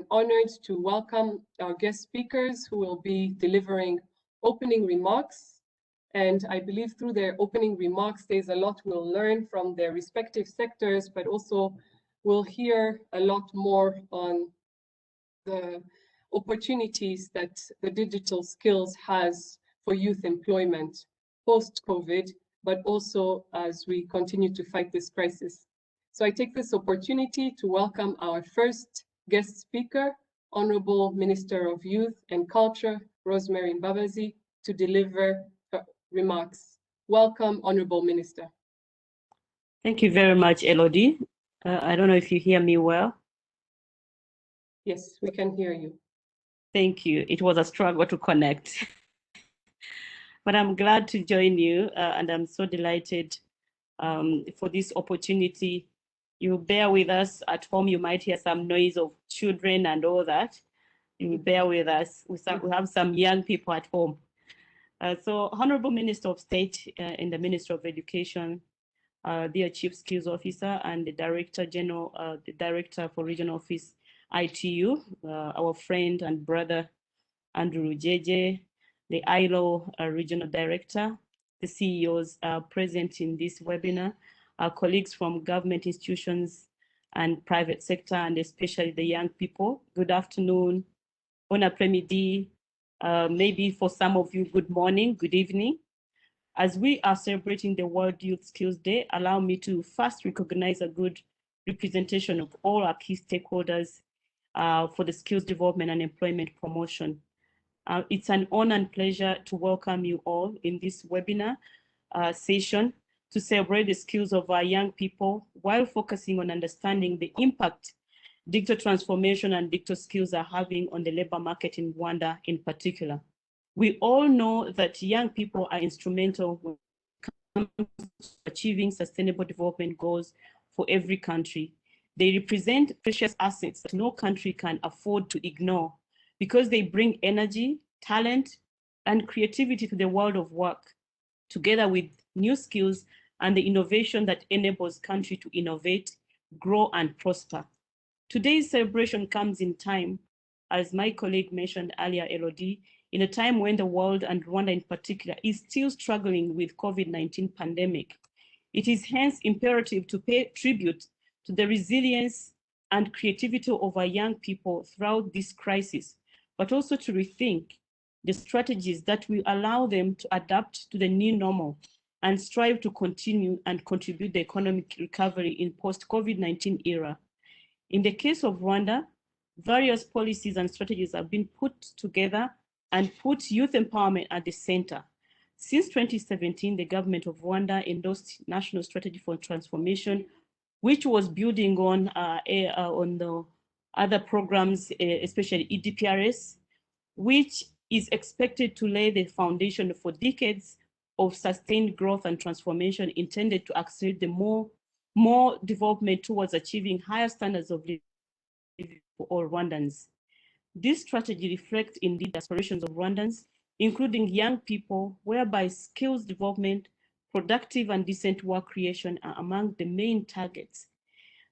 honored to welcome our guest speakers who will be delivering opening remarks. And I believe through their opening remarks, there's a lot we'll learn from their respective sectors, but also we'll hear a lot more on the opportunities that the digital skills has for youth employment post-COVID, but also as we continue to fight this crisis. So I take this opportunity to welcome our first guest speaker, Honorable Minister of Youth and Culture, Rosemary Mbabazi, to deliver her remarks. Welcome, Honorable Minister. Thank you very much, Elodie. I don't know if you hear me well. Yes, we can hear you. Thank you. It was a struggle to connect. But I'm glad to join you, and I'm so delighted for this opportunity. You bear with us at home. You might hear some noise of children and all that. You bear with us. We have some young people at home. So, Honorable Minister of State in the Ministry of Education, dear Chief Skills Officer and the Director General, the Director for Regional Office ITU, our friend and brother Andrew Jeje, the ILO Regional Director, the CEOs present in this webinar, our colleagues from government institutions and private sector, and especially the young people. Good afternoon, bon après-midi, maybe for some of you, good morning, good evening. As we are celebrating the World Youth Skills Day, allow me to first recognize a good representation of all our key stakeholders for the skills development and employment promotion. It's an honor and pleasure to welcome you all in this webinar session to celebrate the skills of our young people while focusing on understanding the impact digital transformation and digital skills are having on the labor market in Rwanda in particular. We all know that young people are instrumental when it comes to achieving sustainable development goals for every country. They represent precious assets that no country can afford to ignore because they bring energy, talent, and creativity to the world of work, together with new skills and the innovation that enables country to innovate, grow, and prosper. Today's celebration comes in time, as my colleague mentioned earlier, Elodie, in a time when the world and Rwanda in particular is still struggling with COVID-19 pandemic. It is hence imperative to pay tribute to the resilience and creativity of our young people throughout this crisis, but also to rethink the strategies that will allow them to adapt to the new normal and strive to continue and contribute the economic recovery in post-COVID-19 era. In the case of Rwanda, various policies and strategies have been put together and put youth empowerment at the center. Since 2017, the government of Rwanda endorsed National Strategy for Transformation, which was building on the other programs, especially EDPRS, which is expected to lay the foundation for decades of sustained growth and transformation intended to accelerate the more development towards achieving higher standards of living for all Rwandans. This strategy reflects indeed the aspirations of Rwandans, including young people, whereby skills development, productive and decent work creation are among the main targets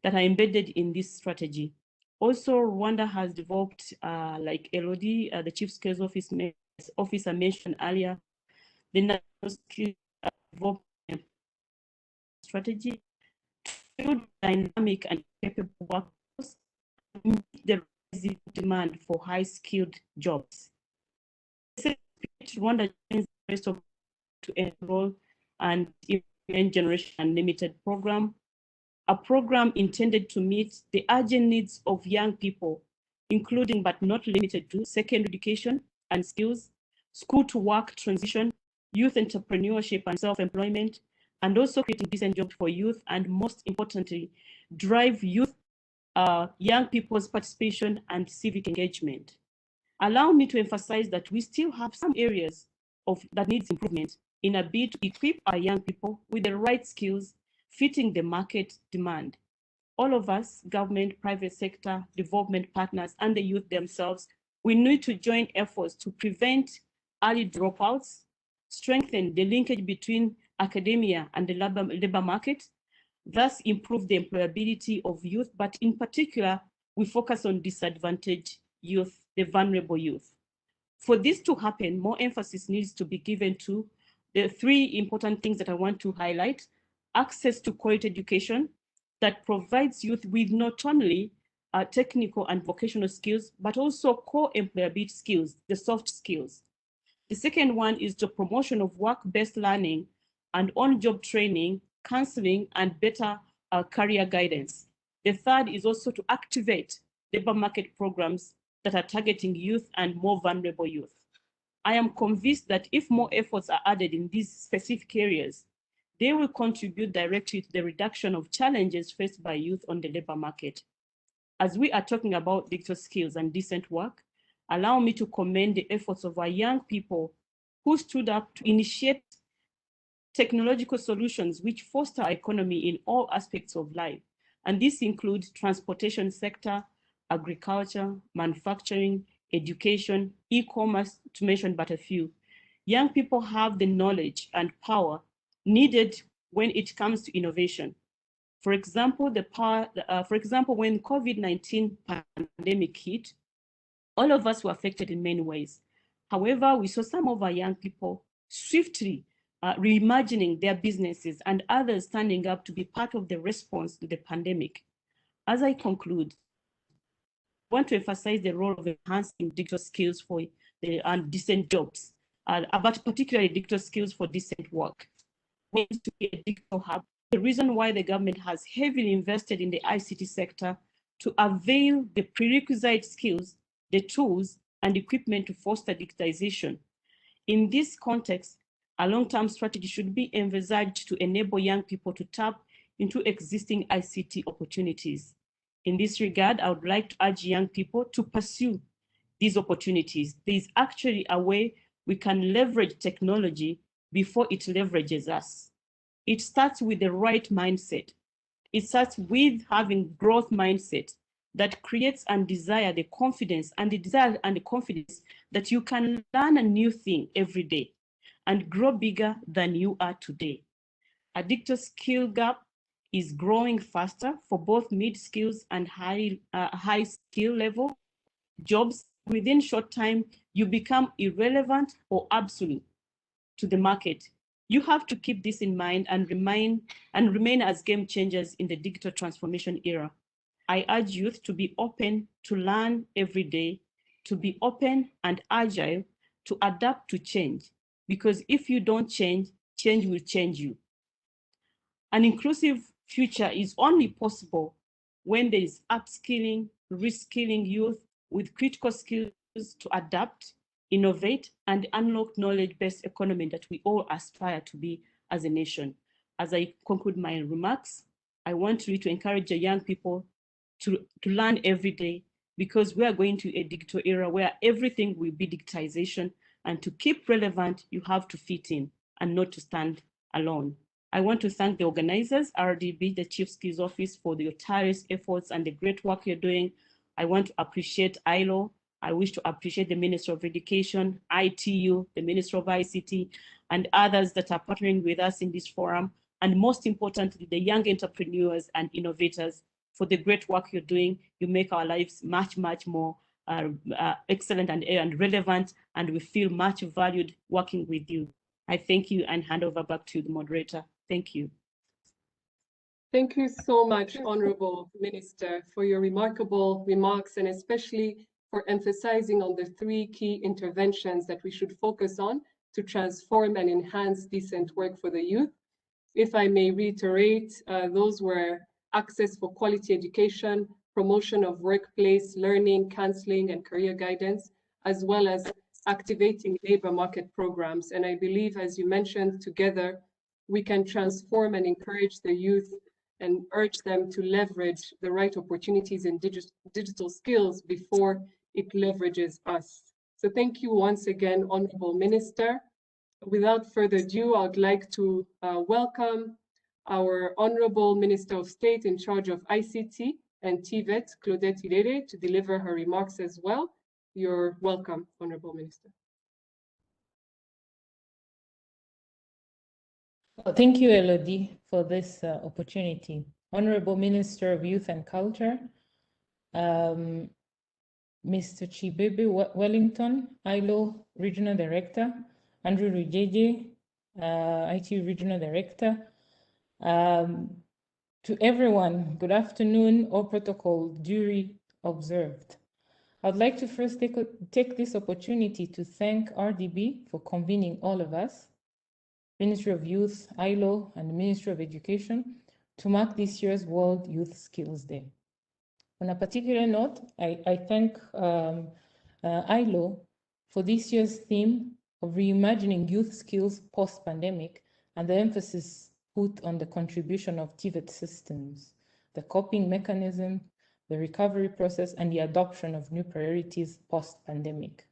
that are embedded in this strategy. Also, Rwanda has developed, like Elodie, the Chief Skills Officer mentioned earlier, the National Skills Development Strategy to build dynamic and capable workforce to meet the rising demand for high-skilled jobs. Rwanda joins the rest of to enroll and implement Generation Unlimited program, a program intended to meet the urgent needs of young people, including but not limited to secondary education and skills, school to work transition, youth entrepreneurship and self-employment, and also creating decent jobs for youth, and most importantly, drive youth, young people's participation and civic engagement. Allow me to emphasize that we still have some areas that needs improvement in a bid to equip our young people with the right skills fitting the market demand. All of us, government, private sector, development partners, and the youth themselves, we need to join efforts to prevent early dropouts, strengthen the linkage between academia and the labor market, thus improve the employability of youth, but in particular, we focus on disadvantaged youth, the vulnerable youth. For this to happen, more emphasis needs to be given to the three important things that I want to highlight: access to quality education that provides youth with not only technical and vocational skills, but also core employability skills, the soft skills. The second one is the promotion of work-based learning and on-job training, counseling, and better career guidance. The third is also to activate labor market programs that are targeting youth and more vulnerable youth. I am convinced that if more efforts are added in these specific areas, they will contribute directly to the reduction of challenges faced by youth on the labor market. As we are talking about digital skills and decent work, allow me to commend the efforts of our young people who stood up to initiate technological solutions which foster our economy in all aspects of life. And this includes transportation sector, agriculture, manufacturing, education, e-commerce, to mention but a few. Young people have the knowledge and power needed when it comes to innovation. For example, when COVID-19 pandemic hit, all of us were affected in many ways. However, we saw some of our young people swiftly reimagining their businesses and others standing up to be part of the response to the pandemic. As I conclude, I want to emphasize the role of enhancing digital skills for and decent jobs, but particularly digital skills for decent work. We need to be a digital hub. The reason why the government has heavily invested in the ICT sector to avail the prerequisite skills, the tools, and equipment to foster digitization. In this context, a long-term strategy should be envisaged to enable young people to tap into existing ICT opportunities. In this regard, I would like to urge young people to pursue these opportunities. There is actually a way we can leverage technology before it leverages us. It starts with the right mindset. It starts with having growth mindset that creates and desire the confidence and the confidence that you can learn a new thing every day and grow bigger than you are today. A digital skill gap is growing faster for both mid-skills and high skill level jobs. Within short time, you become irrelevant or obsolete to the market. You have to keep this in mind and remain as game changers in the digital transformation era. I urge youth to be open to learn every day, to be open and agile, to adapt to change. Because if you don't change, change will change you. An inclusive future is only possible when there is upskilling, reskilling youth with critical skills to adapt, innovate, and unlock knowledge-based economy that we all aspire to be as a nation. As I conclude my remarks, I want to encourage the young people to learn every day, because we are going to a digital era where everything will be digitization, and to keep relevant, you have to fit in and not to stand alone. I want to thank the organizers, RDB, the Chief Skills Office, for your tireless efforts and the great work you're doing. I want to appreciate ILO. I wish to appreciate the Minister of Education, ITU, the Minister of ICT, and others that are partnering with us in this forum. And most importantly, the young entrepreneurs and innovators for the great work you're doing. You make our lives much, much more excellent and relevant, and we feel much valued working with you. I thank you and hand over back to the moderator. Thank you. Thank you so much, Honorable Minister, for your remarkable remarks, and especially for emphasizing on the three key interventions that we should focus on to transform and enhance decent work for the youth. If I may reiterate, those were access for quality education, promotion of workplace learning, counseling, and career guidance, as well as activating labor market programs. And I believe, as you mentioned, together, we can transform and encourage the youth and urge them to leverage the right opportunities in digital skills before it leverages us. So thank you once again, Honorable Minister. Without further ado, I'd like to welcome our Honorable Minister of State in charge of ICT and TVET, Claudette Irere, to deliver her remarks as well. You're welcome, Honorable Minister. Well, thank you, Elodie, for this opportunity. Honorable Minister of Youth and Culture, Mr. Chibebe Wellington, ILO Regional Director, Andrew Rujeje, IT Regional Director. To everyone, good afternoon, all protocol duly observed. I'd like to first take this opportunity to thank RDB for convening all of us, Ministry of Youth, ILO, and the Ministry of Education, to mark this year's World Youth Skills Day. On a particular note, I thank ILO for this year's theme of reimagining youth skills post-pandemic and the emphasis put on the contribution of TVET systems, the coping mechanism, the recovery process, and the adoption of new priorities post-pandemic.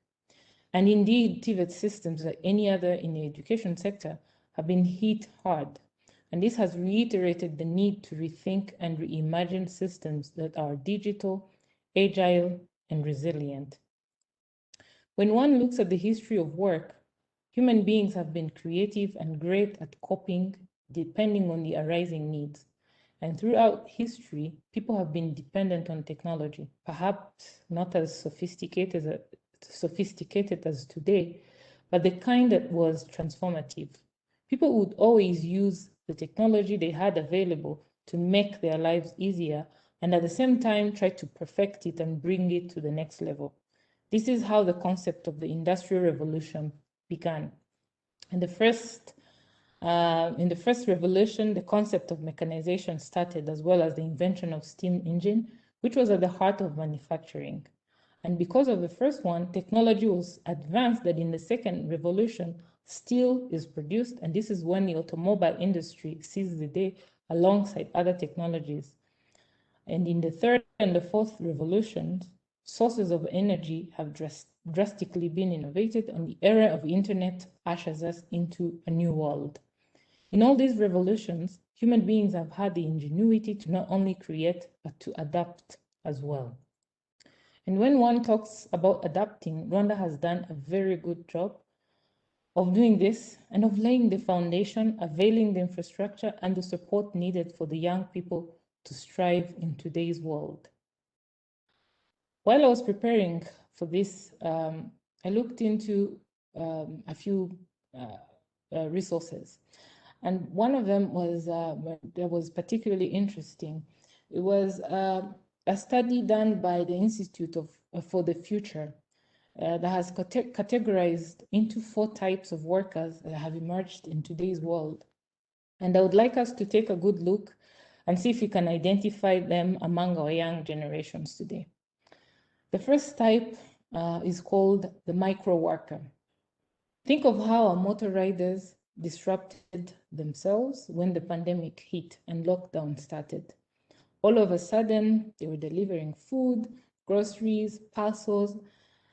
And indeed, TVET systems, like any other in the education sector, have been hit hard. And this has reiterated the need to rethink and reimagine systems that are digital, agile, and resilient. When one looks at the history of work, human beings have been creative and great at coping depending on the arising needs. And throughout history, people have been dependent on technology, perhaps not as sophisticated as today, but the kind that was transformative. People would always use the technology they had available to make their lives easier, and at the same time try to perfect it and bring it to the next level. This is how the concept of the Industrial Revolution began. In the first revolution, the concept of mechanization started, as well as the invention of steam engine, which was at the heart of manufacturing. And because of the first one, technology was advanced that in the second revolution, steel is produced, and this is when the automobile industry sees the day alongside other technologies. And in the third and the fourth revolutions, sources of energy have drastically been innovated, and the era of the internet ushers us into a new world. In all these revolutions, human beings have had the ingenuity to not only create, but to adapt as well. And when one talks about adapting, Rwanda has done a very good job of doing this and of laying the foundation, availing the infrastructure and the support needed for the young people to strive in today's world. While I was preparing for this, I looked into a few resources. And one of them was that was particularly interesting. It was a study done by the Institute for the Future that has categorized into 4 types of workers that have emerged in today's world. And I would like us to take a good look and see if we can identify them among our young generations today. The first type is called the microworker. Think of how our motor riders disrupted themselves when the pandemic hit and lockdown started. All of a sudden, they were delivering food, groceries, parcels,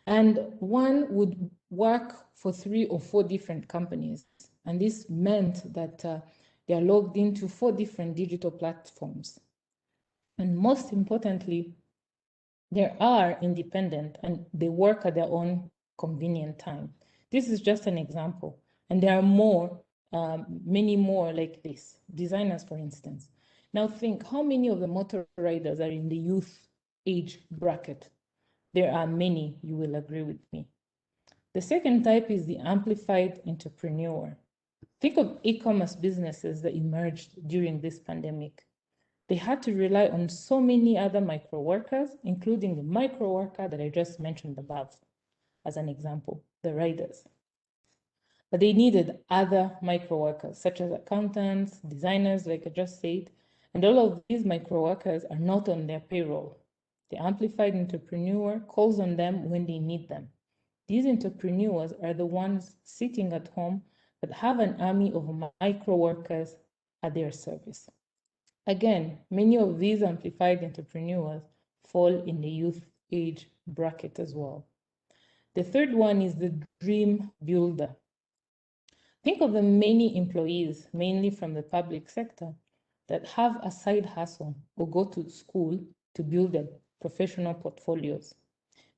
and one would work for 3 or 4 different companies. And this meant that they are logged into 4 different digital platforms. And most importantly, they are independent and they work at their own convenient time. This is just an example. And there are more, many more like this. Designers, for instance. Now think, how many of the motor riders are in the youth age bracket? There are many, you will agree with me. The second type is the amplified entrepreneur. Think of e-commerce businesses that emerged during this pandemic. They had to rely on so many other micro workers, including the micro worker that I just mentioned above, as an example, the riders. But they needed other micro workers, such as accountants, designers, like I just said, and all of these micro workers are not on their payroll. The amplified entrepreneur calls on them when they need them. These entrepreneurs are the ones sitting at home that have an army of micro workers at their service. Again, many of these amplified entrepreneurs fall in the youth age bracket as well. The third one is the dream builder. Think of the many employees, mainly from the public sector, that have a side hustle or go to school to build their professional portfolios.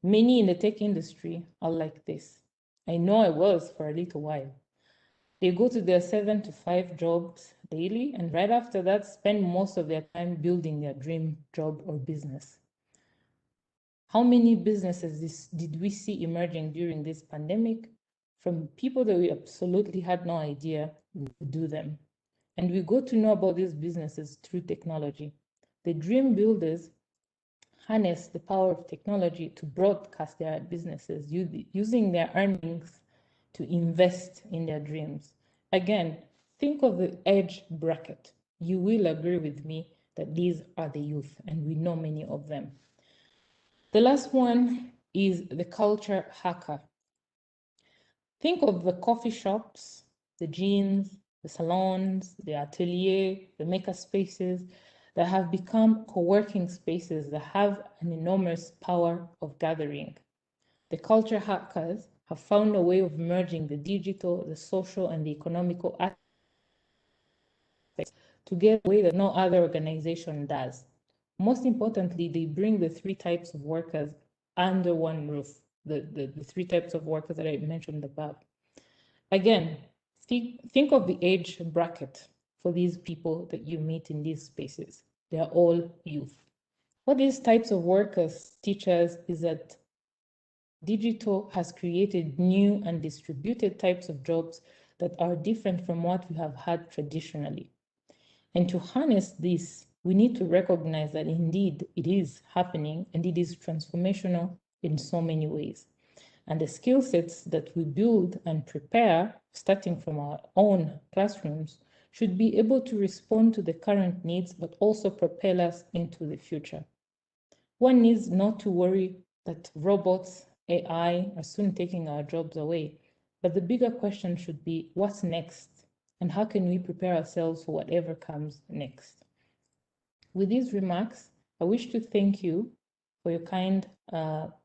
Many in the tech industry are like this. I know I was for a little while. They go to their 7 to 5 jobs daily, and right after that, spend most of their time building their dream job or business. How many businesses did we see emerging during this pandemic from people that we absolutely had no idea we could do them? And we got to know about these businesses through technology. The dream builders harness the power of technology to broadcast their businesses, using their earnings to invest in their dreams. Again, think of the age bracket. You will agree with me that these are the youth, and we know many of them. The last one is the culture hacker. Think of the coffee shops, the gyms, the salons, the atelier, the maker spaces that have become co-working spaces that have an enormous power of gathering. The culture hackers have found a way of merging the digital, the social, and the economical aspects together in a way that no other organization does. Most importantly, they bring the three types of workers under one roof, the three types of workers that I mentioned above. Again, think of the age bracket for these people that you meet in these spaces. They are all youth. What these types of workers teach us is that digital has created new and distributed types of jobs that are different from what we have had traditionally. And to harness this, we need to recognize that indeed it is happening and it is transformational in so many ways. And the skill sets that we build and prepare, starting from our own classrooms, should be able to respond to the current needs, but also propel us into the future. One needs not to worry that robots, AI are soon taking our jobs away, but the bigger question should be, what's next? And how can we prepare ourselves for whatever comes next? With these remarks, I wish to thank you for your kind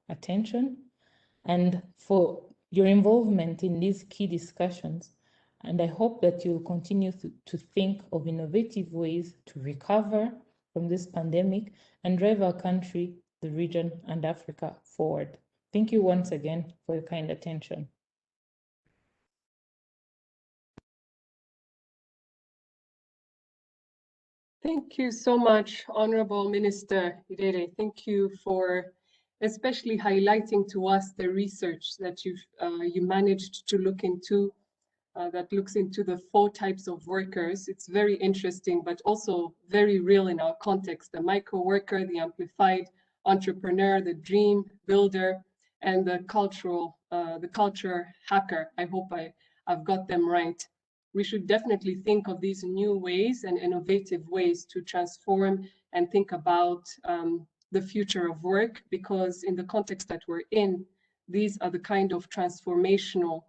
attention and for your involvement in these key discussions. And I hope that you'll continue to think of innovative ways to recover from this pandemic and drive our country, the region, and Africa forward. Thank you once again for your kind attention. Thank you so much, Honorable Minister Irere. Thank you for especially highlighting to us the research that you managed to look into, that looks into the 4 types of workers. It's very interesting, but also very real in our context: the micro worker, the amplified entrepreneur, the dream builder, and the culture hacker. I hope I've got them right. We should definitely think of these new ways and innovative ways to transform and think about the future of work, because in the context that we're in, these are the kind of transformational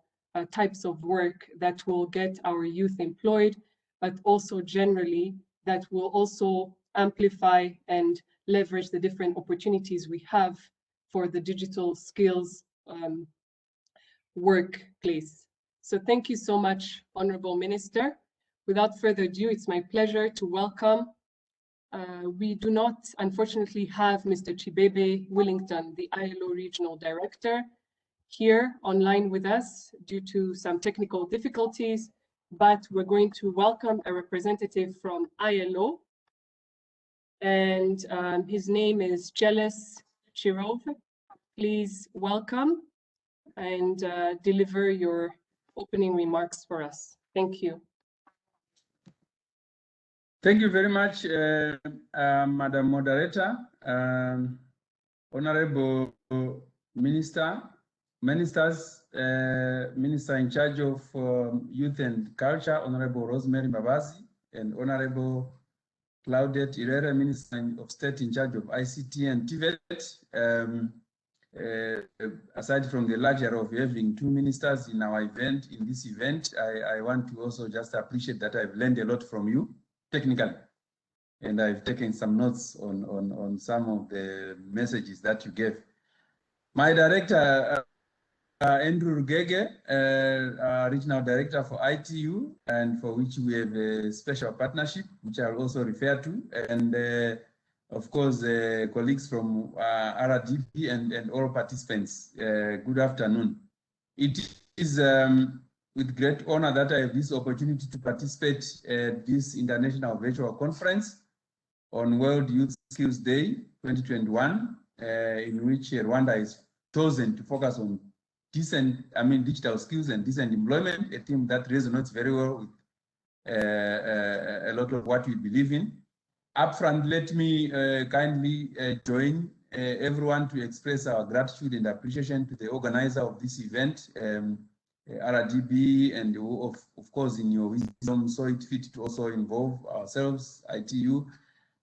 types of work that will get our youth employed, but also generally that will also amplify and leverage the different opportunities we have for the digital skills workplace. So thank you so much, Honorable Minister. Without further ado, it's my pleasure to welcome. We do not, unfortunately, have Mr. Chibebe Willington, the ILO Regional Director, here online with us due to some technical difficulties, but we're going to welcome a representative from ILO, and his name is Jeles Chirov. Please welcome and deliver your opening remarks for us. Thank you. Thank you very much, Madam Moderator, Honorable Ministers, Minister in charge of Youth and Culture, Honorable Rosemary Mbabazi, and Honorable Claudette Irere, Minister of State in charge of ICT and TVET. Aside from the luxury of having 2 ministers in our event, in this event, I want to also just appreciate that I've learned a lot from you technically, and I've taken some notes on some of the messages that you gave. My director, Andrew Rugege, Regional Director for ITU, and for which we have a special partnership, which I'll also refer to, and of course, colleagues from RDP and all participants, good afternoon. It is with great honor that I have this opportunity to participate at this International Virtual Conference on World Youth Skills Day 2021. in which Rwanda is chosen to focus on digital skills and decent employment, a theme that resonates very well with a lot of what we believe in. Upfront, let me kindly join everyone to express our gratitude and appreciation to the organizer of this event, RDB, and who, of course, in your wisdom, saw it fit to also involve ourselves, ITU,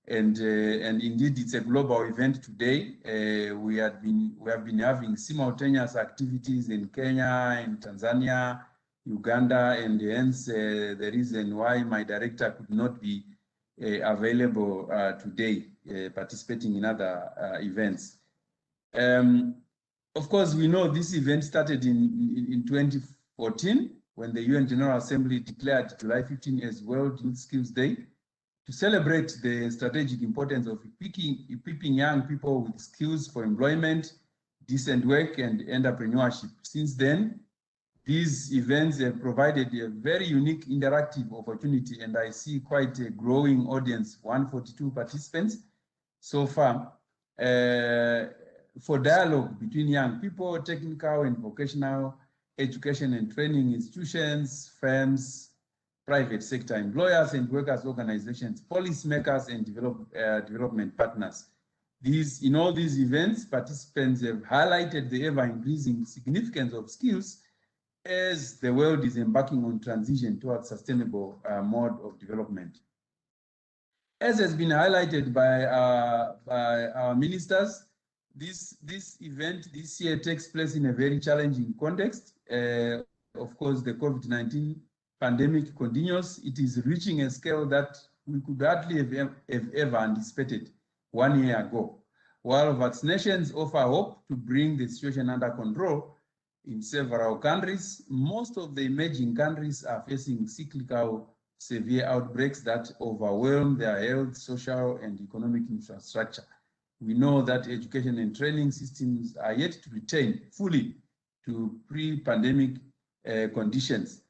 and indeed, it's a global event today. We have been having simultaneous activities in Kenya, in Tanzania, Uganda, and hence the reason why my director could not be available today, participating in other events. Of course, we know this event started in 2014 when the UN General Assembly declared July 15 as World Youth Skills Day to celebrate the strategic importance of equipping young people with skills for employment, decent work, and entrepreneurship. Since then, these events have provided a very unique interactive opportunity, and I see quite a growing audience, 142 participants so far, for dialogue between young people, technical and vocational education and training institutions, firms, private sector employers and workers' organizations, policymakers, and development partners. In all these events, participants have highlighted the ever-increasing significance of skills as the world is embarking on transition towards sustainable mode of development. As has been highlighted by our ministers, this event this year takes place in a very challenging context. Of course, the COVID-19 pandemic continues. It is reaching a scale that we could hardly have ever anticipated 1 year ago. While vaccinations offer hope to bring the situation under control, in several countries, most of the emerging countries are facing cyclical severe outbreaks that overwhelm their health, social, and economic infrastructure. We know that education and training systems are yet to return fully to pre-pandemic conditions.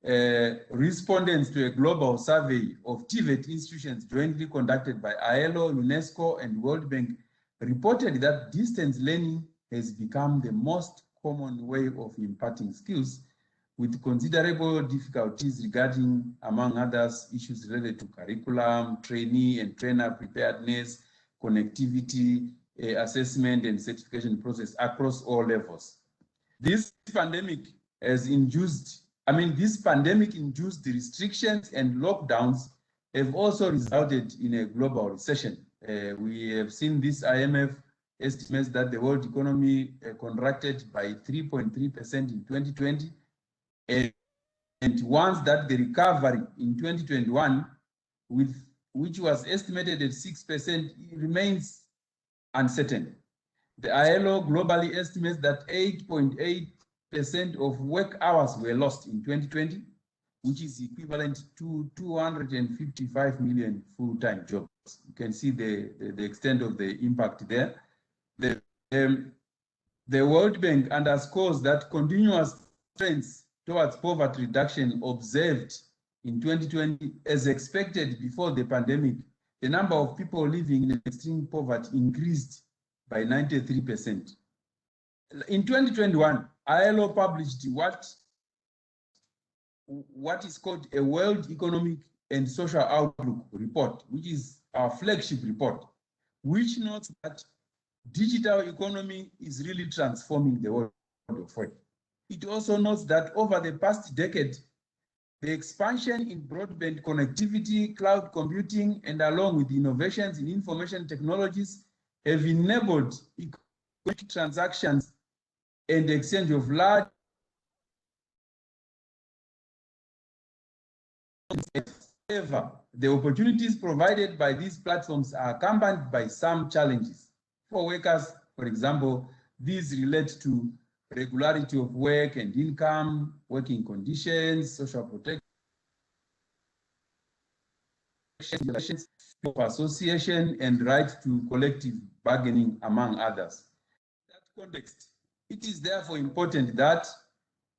Respondents to a global survey of TVET institutions jointly conducted by ILO, UNESCO, and World Bank reported that distance learning has become the most common way of imparting skills, with considerable difficulties regarding, among others, issues related to curriculum, trainee and trainer preparedness, connectivity, assessment, and certification process across all levels. This pandemic induced restrictions and lockdowns have also resulted in a global recession. We have seen this IMF estimates that the world economy contracted by 3.3% in 2020, and once that the recovery in 2021, which was estimated at 6%, remains uncertain. The ILO globally estimates that 8.8% of work hours were lost in 2020, which is equivalent to 255 million full-time jobs. You can see the extent of the impact there. The World Bank underscores that continuous trends towards poverty reduction observed in 2020 as expected before the pandemic. The number of people living in extreme poverty increased by 93%. In 2021, ILO published what is called a World Economic and Social Outlook report, which is our flagship report, which notes that digital economy is really transforming the world of work. It also notes that over the past decade, the expansion in broadband connectivity, cloud computing, and along with innovations in information technologies have enabled economic transactions and exchange of large However, the opportunities provided by these platforms are accompanied by some challenges. For workers, for example, these relate to regularity of work and income, working conditions, social protection, association, and right to collective bargaining, among others. In that context, it is therefore important that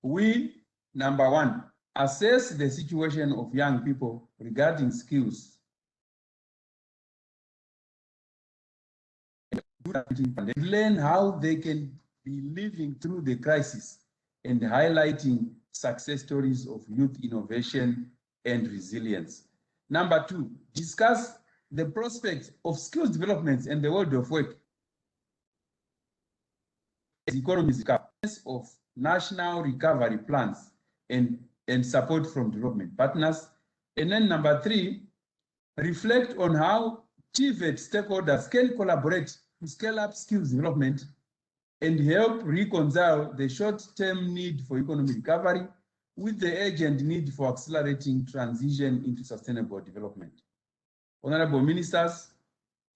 we, number one, assess the situation of young people regarding skills. Do learn how they can be living through the crisis and highlighting success stories of youth innovation and resilience. Number 2, discuss the prospects of skills development and the world of work. Economies of national recovery plans and support from development partners. And then number 3, reflect on how TVET stakeholders can collaborate to scale up skills development and help reconcile the short-term need for economic recovery with the urgent need for accelerating transition into sustainable development. Honorable Ministers,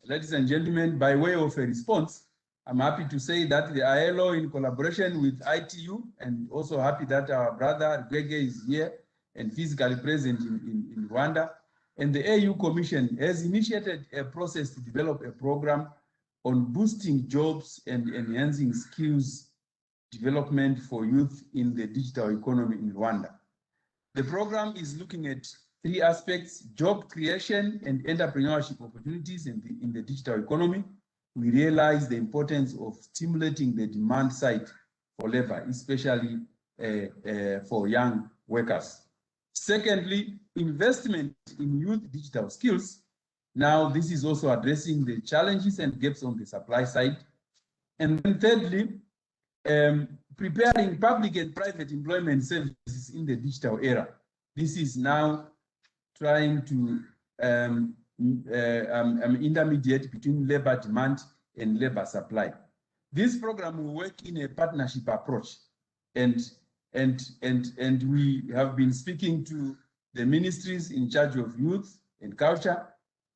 ladies and gentlemen, by way of a response, I'm happy to say that the ILO, in collaboration with ITU, and also happy that our brother Gwege is here and physically present in Rwanda, and the AU Commission has initiated a process to develop a program on boosting jobs and enhancing skills development for youth in the digital economy in Rwanda. The program is looking at 3 aspects: job creation and entrepreneurship opportunities in the digital economy. We realize the importance of stimulating the demand side for labor, especially for young workers. Secondly, investment in youth digital skills. Now, this is also addressing the challenges and gaps on the supply side. And then thirdly, preparing public and private employment services in the digital era. This is now trying to intermediate between labor demand and labor supply. This program will work in a partnership approach, and we have been speaking to the ministries in charge of youth and culture,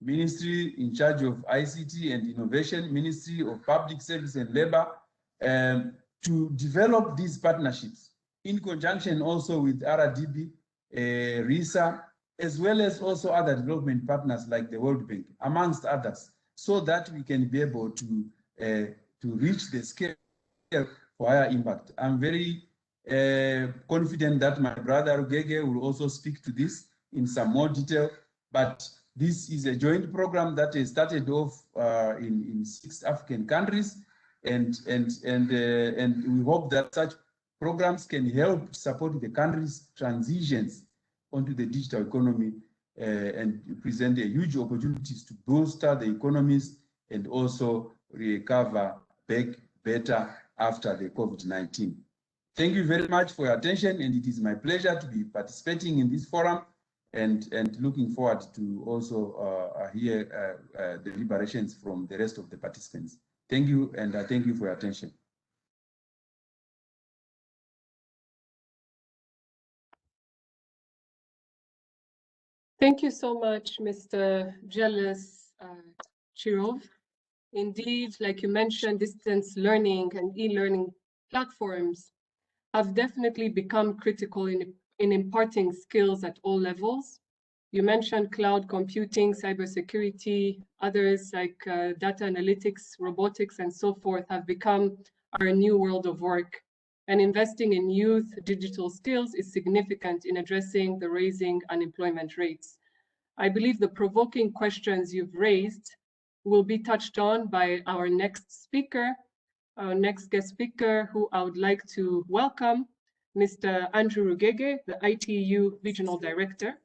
ministry in charge of ICT and innovation, ministry of public service and labor, to develop these partnerships in conjunction also with RDB, RISA, as well as also other development partners like the World Bank, amongst others, so that we can be able to reach the scale for higher impact. I'm very confident that my brother Gege will also speak to this in some more detail, but this is a joint program that is started off in 6 African countries, and we hope that such programs can help support the country's transitions onto the digital economy and present a huge opportunities to bolster the economies and also recover back better after the COVID-19. Thank you very much for your attention, and it is my pleasure to be participating in this forum and looking forward to also hear the deliberations from the rest of the participants. Thank you, and thank you for your attention. Thank you so much, Mr. Jealous Chirov. Indeed, like you mentioned, distance learning and e-learning platforms have definitely become critical in imparting skills at all levels. You mentioned cloud computing, cybersecurity, others like data analytics, robotics, and so forth have become our new world of work. And investing in youth digital skills is significant in addressing the rising unemployment rates. I believe the provoking questions you've raised will be touched on by our next speaker, our next guest speaker, who I would like to welcome, Mr. Andrew Rugege, the ITU Regional Director.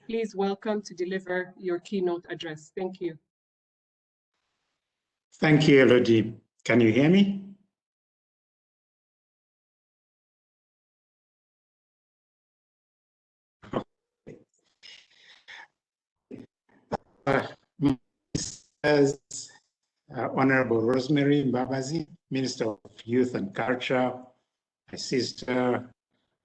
Please welcome to deliver your keynote address. Thank you. Thank you, Elodie. Can you hear me? Honorable Rosemary Mbabazi, Minister of Youth and Culture, my sister,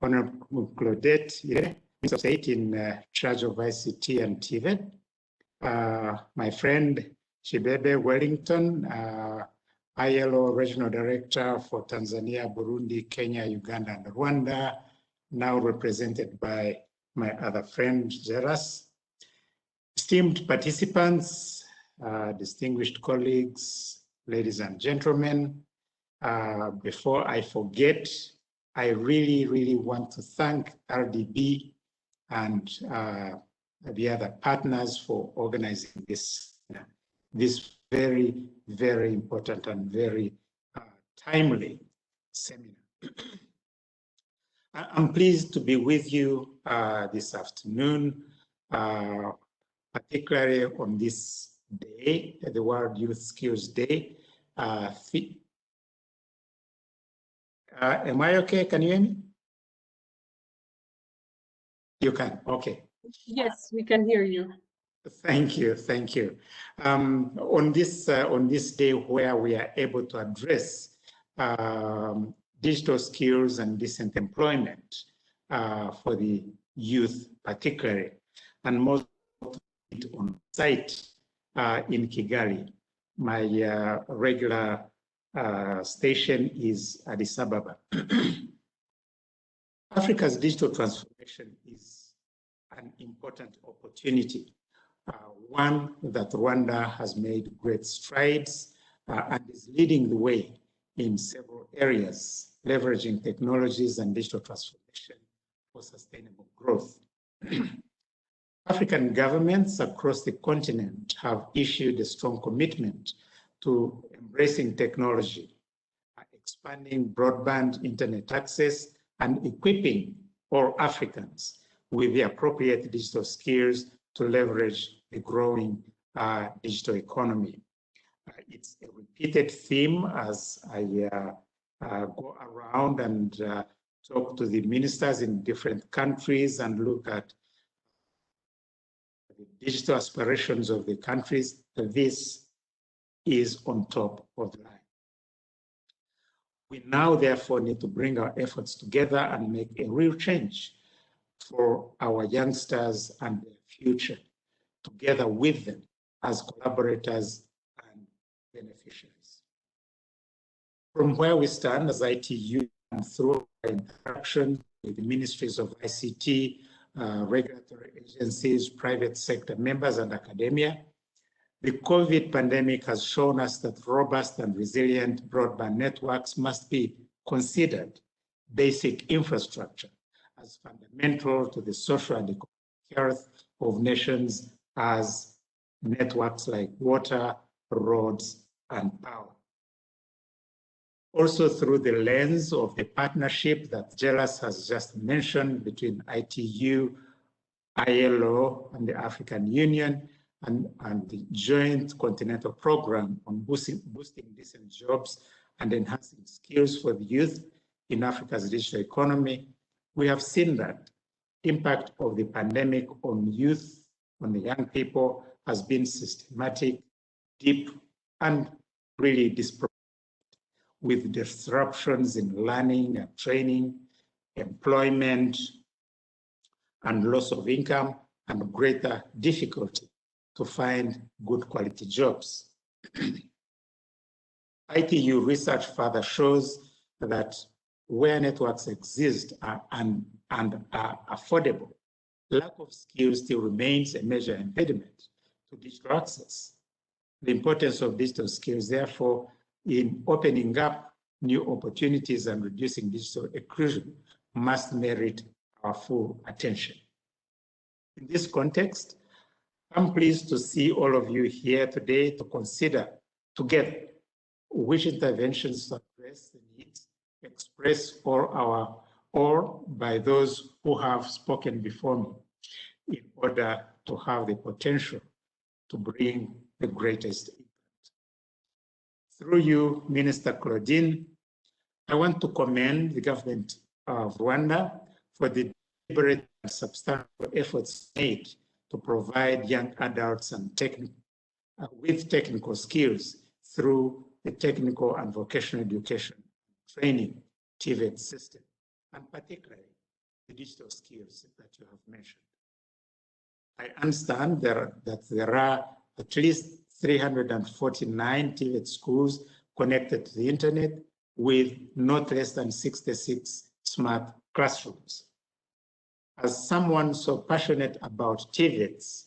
Honorable Claudette, Minister of State in charge of ICT and TVET, my friend Chibebe Wellington, ILO Regional Director for Tanzania, Burundi, Kenya, Uganda, and Rwanda, now represented by my other friend, Jealous. Esteemed participants, distinguished colleagues, ladies and gentlemen, before I forget, I really want to thank RDB and the other partners for organizing this very, very important and very timely seminar. I'm pleased to be with you this afternoon, particularly on this day, the World Youth Skills Day. Am I okay? Can you hear me? You can, okay. Yes, we can hear you. Thank you, thank you. On this day where we are able to address digital skills and decent employment for the youth particularly, and most on site in Kigali. My regular station is Addis Ababa. Africa's digital transformation is an important opportunity, one that Rwanda has made great strides and is leading the way in several areas, leveraging technologies and digital transformation for sustainable growth. African governments across the continent have issued a strong commitment to embracing technology, expanding broadband internet access, and equipping all Africans with the appropriate digital skills to leverage the growing digital economy. It's a repeated theme as I go around and talk to the ministers in different countries and look at the digital aspirations of the countries. This is on top of the line. We now therefore need to bring our efforts together and make a real change for our youngsters and their future, together with them as collaborators and beneficiaries. From where we stand as ITU and through our interaction with the ministries of ICT, regulatory agencies, private sector members, and academia, the COVID pandemic has shown us that robust and resilient broadband networks must be considered basic infrastructure as fundamental to the social and economic health of nations as networks like water, roads, and power. Also through the lens of the partnership that Jelas has just mentioned between ITU, ILO, and the African Union, and the joint continental program on boosting decent jobs and enhancing skills for the youth in Africa's digital economy, we have seen that impact of the pandemic on youth, on the young people, has been systematic, deep, and really disproportionate, with disruptions in learning and training, employment, and loss of income, and greater difficulty to find good quality jobs. ITU research further shows that where networks exist and are affordable, lack of skills still remains a major impediment to digital access. The importance of digital skills, therefore, in opening up new opportunities and reducing digital exclusion must merit our full attention. In this context, I'm pleased to see all of you here today to consider together which interventions to address the needs expressed or by those who have spoken before me in order to have the potential to bring the greatest impact. Through you, Minister Claudine, I want to commend the government of Rwanda for the deliberate and substantial efforts made to provide young adults and with technical skills through the technical and vocational education training TVET system, and particularly the digital skills that you have mentioned. I understand that there are at least 349 TVET schools connected to the internet with not less than 66 smart classrooms. As someone so passionate about TVETs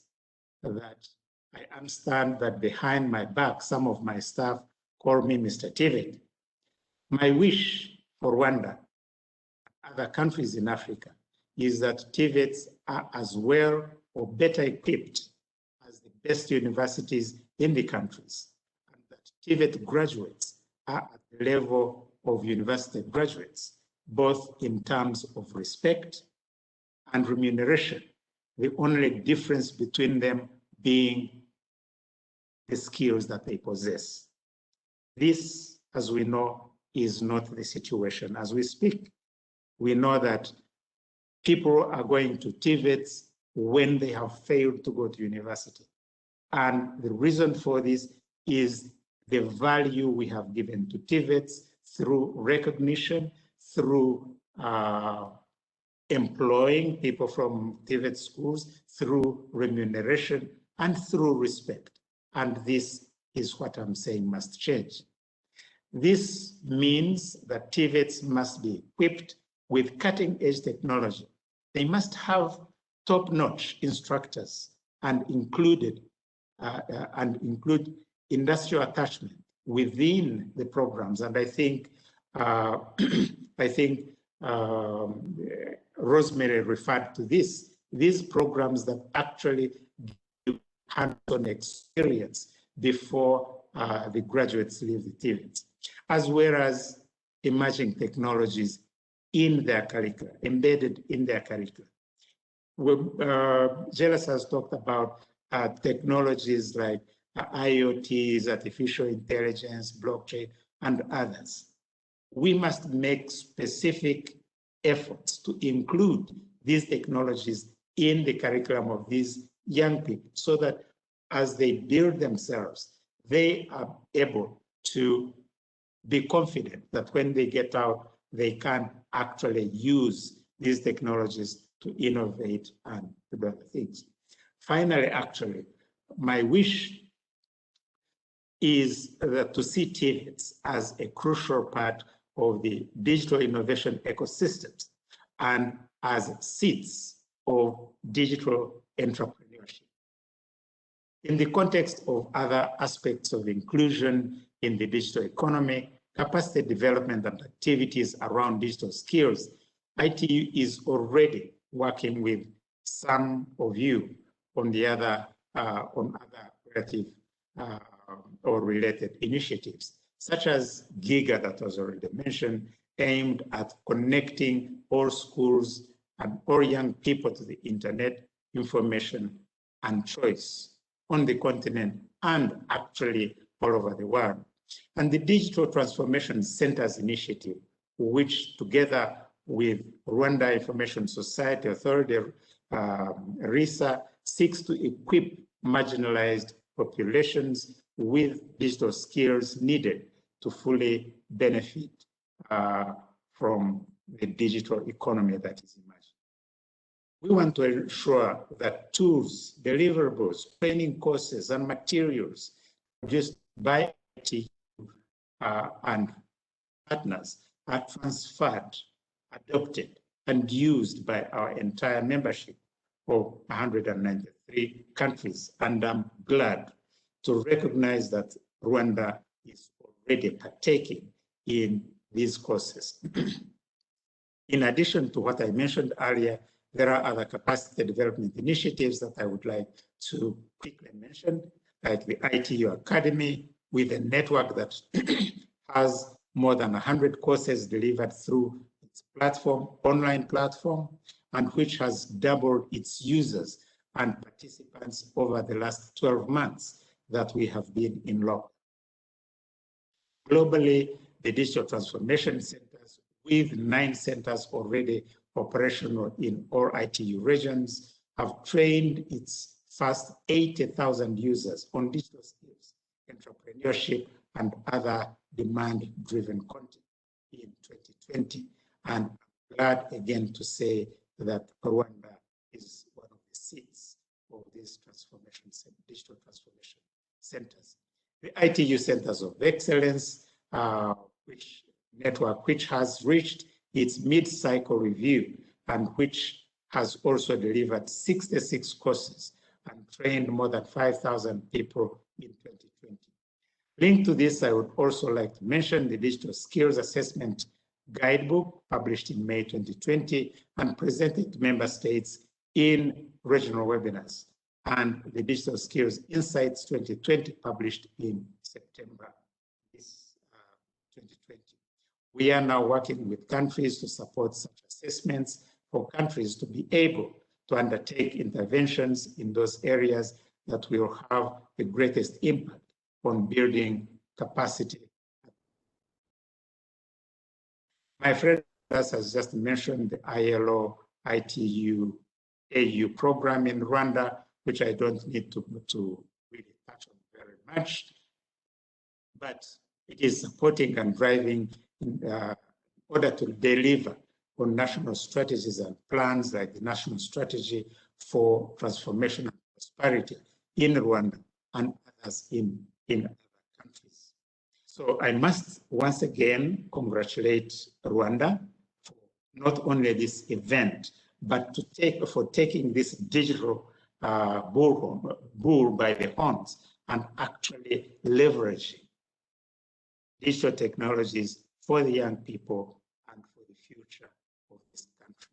that I understand that behind my back, some of my staff call me Mr. TVET. My wish for Rwanda and other countries in Africa is that TVETs are as well or better equipped as the best universities in the countries, TVET graduates are at the level of university graduates, both in terms of respect and remuneration, the only difference between them being the skills that they possess. This, as we know, is not the situation as we speak. We know that people are going to TVETs when they have failed to go to university. And the reason for this is the value we have given to TVETs through recognition, through employing people from TVET schools, through remuneration, and through respect. And this is what I'm saying must change. This means that TVETs must be equipped with cutting-edge technology. They must have top-notch instructors and include industrial attachment within the programs. And I think Rosemary referred to this. These programs that actually give hands-on experience before the graduates leave the TVET, as well as emerging technologies in their curriculum, embedded in their curriculum. Jealous has talked about technologies like IoTs, artificial intelligence, blockchain, and others. We must make specific efforts to include these technologies in the curriculum of these young people so that as they build themselves, they are able to be confident that when they get out, they can actually use these technologies to innovate and to do other things. Finally, actually, my wish is that to see TVETs as a crucial part of the digital innovation ecosystems and as seeds of digital entrepreneurship. In the context of other aspects of inclusion in the digital economy, capacity development and activities around digital skills, ITU is already working with some of you on the other relative or related initiatives, such as GIGA that was already mentioned, aimed at connecting all schools and all young people to the internet, information, and choice on the continent and actually all over the world. And the Digital Transformation Centers Initiative, which together with Rwanda Information Society Authority, RISA, seeks to equip marginalized populations with digital skills needed to fully benefit from the digital economy that is emerging. We want to ensure that tools, deliverables, training courses, and materials produced by ITU and partners are transferred, adopted, and used by our entire membership of 193 countries. And I'm glad to recognize that Rwanda is already partaking in these courses. In addition to what I mentioned earlier, there are other capacity development initiatives that I would like to quickly mention, like the ITU Academy, with a network that has more than 100 courses delivered through its platform, online platform, and which has doubled its users and participants over the last 12 months that we have been in lockdown. Globally, the Digital Transformation Centers, with 9 centers already operational in all ITU regions, have trained its first 80,000 users on digital skills, entrepreneurship, and other demand-driven content in 2020. And I'm glad again to say that Rwanda is one of the seats of these digital transformation centers. The ITU Centers of Excellence, which has reached its mid-cycle review and which has also delivered 66 courses and trained more than 5,000 people in 2020. Linked to this, I would also like to mention the Digital Skills Assessment Guidebook, published in May 2020 and presented to member states in regional webinars, and the Digital Skills Insights 2020, published in September 2020. We are now working with countries to support such assessments for countries to be able to undertake interventions in those areas that will have the greatest impact on building capacity. My friend has just mentioned the ILO ITU AU program in Rwanda, which I don't need to really touch on very much, but it is supporting and driving in order to deliver on national strategies and plans like the National Strategy for Transformation and Prosperity in Rwanda and others in other countries. So I must once again congratulate Rwanda for not only this event, but for taking this digital bull by the horns and actually leveraging digital technologies for the young people and for the future of this country.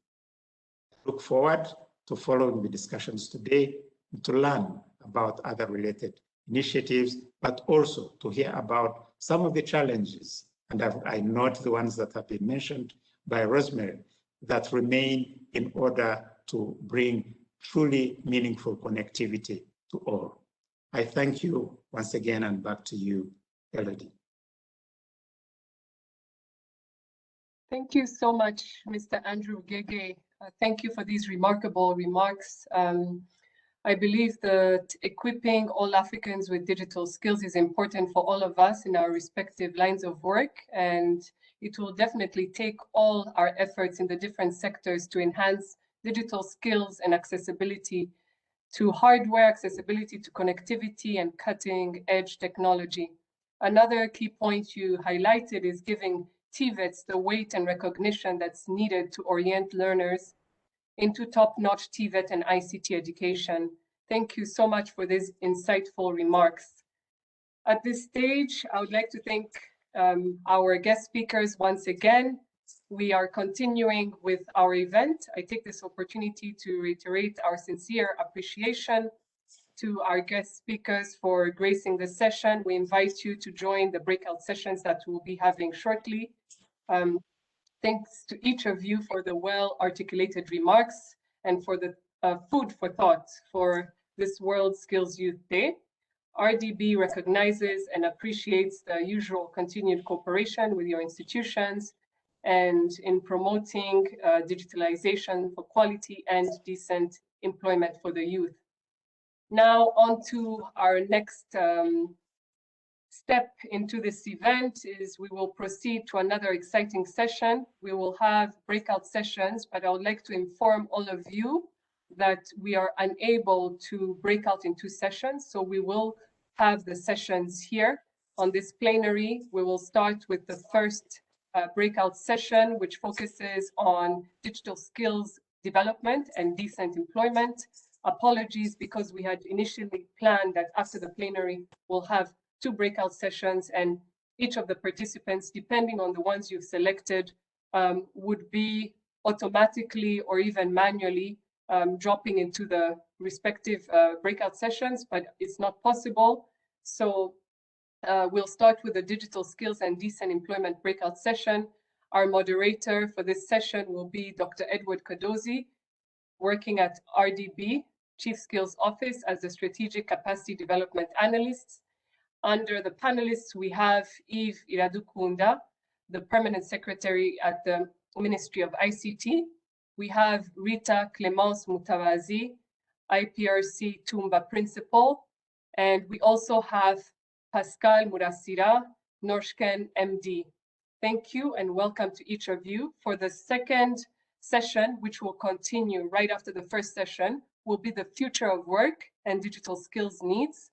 I look forward to following the discussions today and to learn about other related initiatives, but also to hear about some of the challenges, and I note the ones that have been mentioned by Rosemary, that remain in order to bring truly meaningful connectivity to all. I thank you once again, and back to you, Elodie. Thank you so much, Mr. Andrew Gege. Thank you for these remarkable remarks. I believe that equipping all Africans with digital skills is important for all of us in our respective lines of work, and it will definitely take all our efforts in the different sectors to enhance digital skills and accessibility to hardware, accessibility to connectivity and cutting edge technology. Another key point you highlighted is giving TVETs the weight and recognition that's needed to orient learners into top-notch TVET and ICT education. Thank you so much for these insightful remarks. At this stage, I would like to thank our guest speakers once again. We are continuing with our event. I take this opportunity to reiterate our sincere appreciation to our guest speakers for gracing the session. We invite you to join the breakout sessions that we'll be having shortly. Thanks to each of you for the well-articulated remarks and for the food for thought for this World Skills Youth Day. RDB recognizes and appreciates the usual continued cooperation with your institutions and in promoting digitalization for quality and decent employment for the youth. Now on to our next step into this event is we will proceed to another exciting session. We will have breakout sessions, but I would like to inform all of you that we are unable to break out into sessions. So we will have the sessions here on this plenary. We will start with the first breakout session, which focuses on digital skills development and decent employment. Apologies, because we had initially planned that after the plenary, we'll have 2 breakout sessions, and each of the participants, depending on the ones you've selected, would be automatically or even manually dropping into the respective breakout sessions, but it's not possible. So we'll start with the digital skills and decent employment breakout session. Our moderator for this session will be Dr. Edward Kadozi, working at RDB, Chief Skills Office as the Strategic Capacity Development Analyst. Under the panelists, we have Yves Eradokuna, the Permanent Secretary at the Ministry of ICT. We have Rita Clemence Mutawazi, IPRC Tumba Principal. And we also have Pascal Murasira, Norshken MD. Thank you and welcome to each of you. For the second session, which will continue right after the first session, will be the future of work and digital skills needs.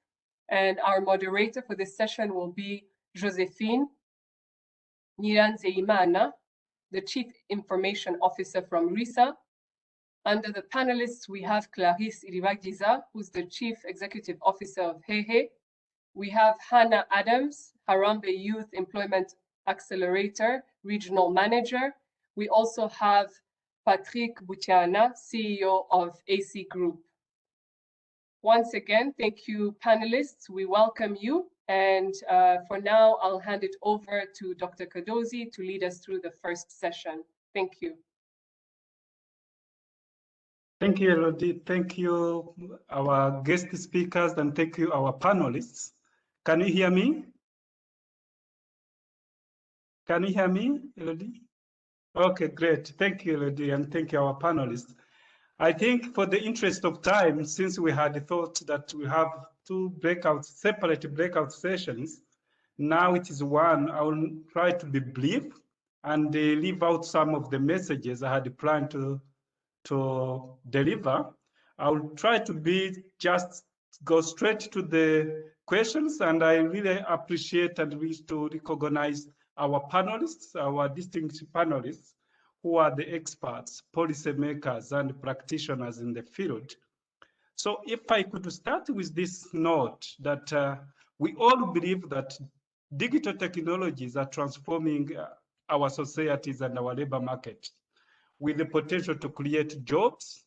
And our moderator for this session will be Josephine Nyiranzeimana, the Chief Information Officer from RISA. Under the panelists, we have Clarisse Iribagiza, who's the Chief Executive Officer of Hehe. We have Hannah Adams, Harambee Youth Employment Accelerator, Regional Manager. We also have Patrick Butiana, CEO of AC Group. Once again, thank you, panelists. We welcome you And for now, I'll hand it over to Dr. Kadozi to lead us through the first session. Thank you. Thank you, Elodie. Thank you, our guest speakers, and thank you, our panelists. Can you hear me? Can you hear me, Elodie? Okay, great. Thank you, Elodie, and thank you, our panelists. I think for the interest of time, since we had thought that we have two separate breakout sessions, now it is one. I will try to be brief and leave out some of the messages I had planned to deliver. I will try to just go straight to the questions, and I really appreciate and wish to recognize our panelists, our distinguished panelists, who are the experts, policymakers, and practitioners in the field. So if I could start with this note that we all believe that digital technologies are transforming our societies and our labor market with the potential to create jobs,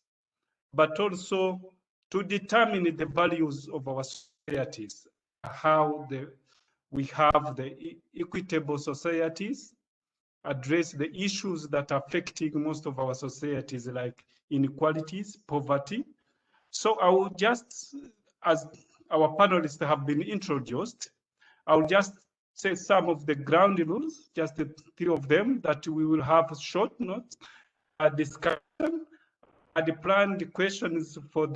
but also to determine the values of our societies, how we have the equitable societies, address the issues that are affecting most of our societies, like inequalities, poverty. So I will just, as our panelists have been introduced, I will just say some of the ground rules, just the three of them, that we will have short notes, a discussion. I had planned the questions for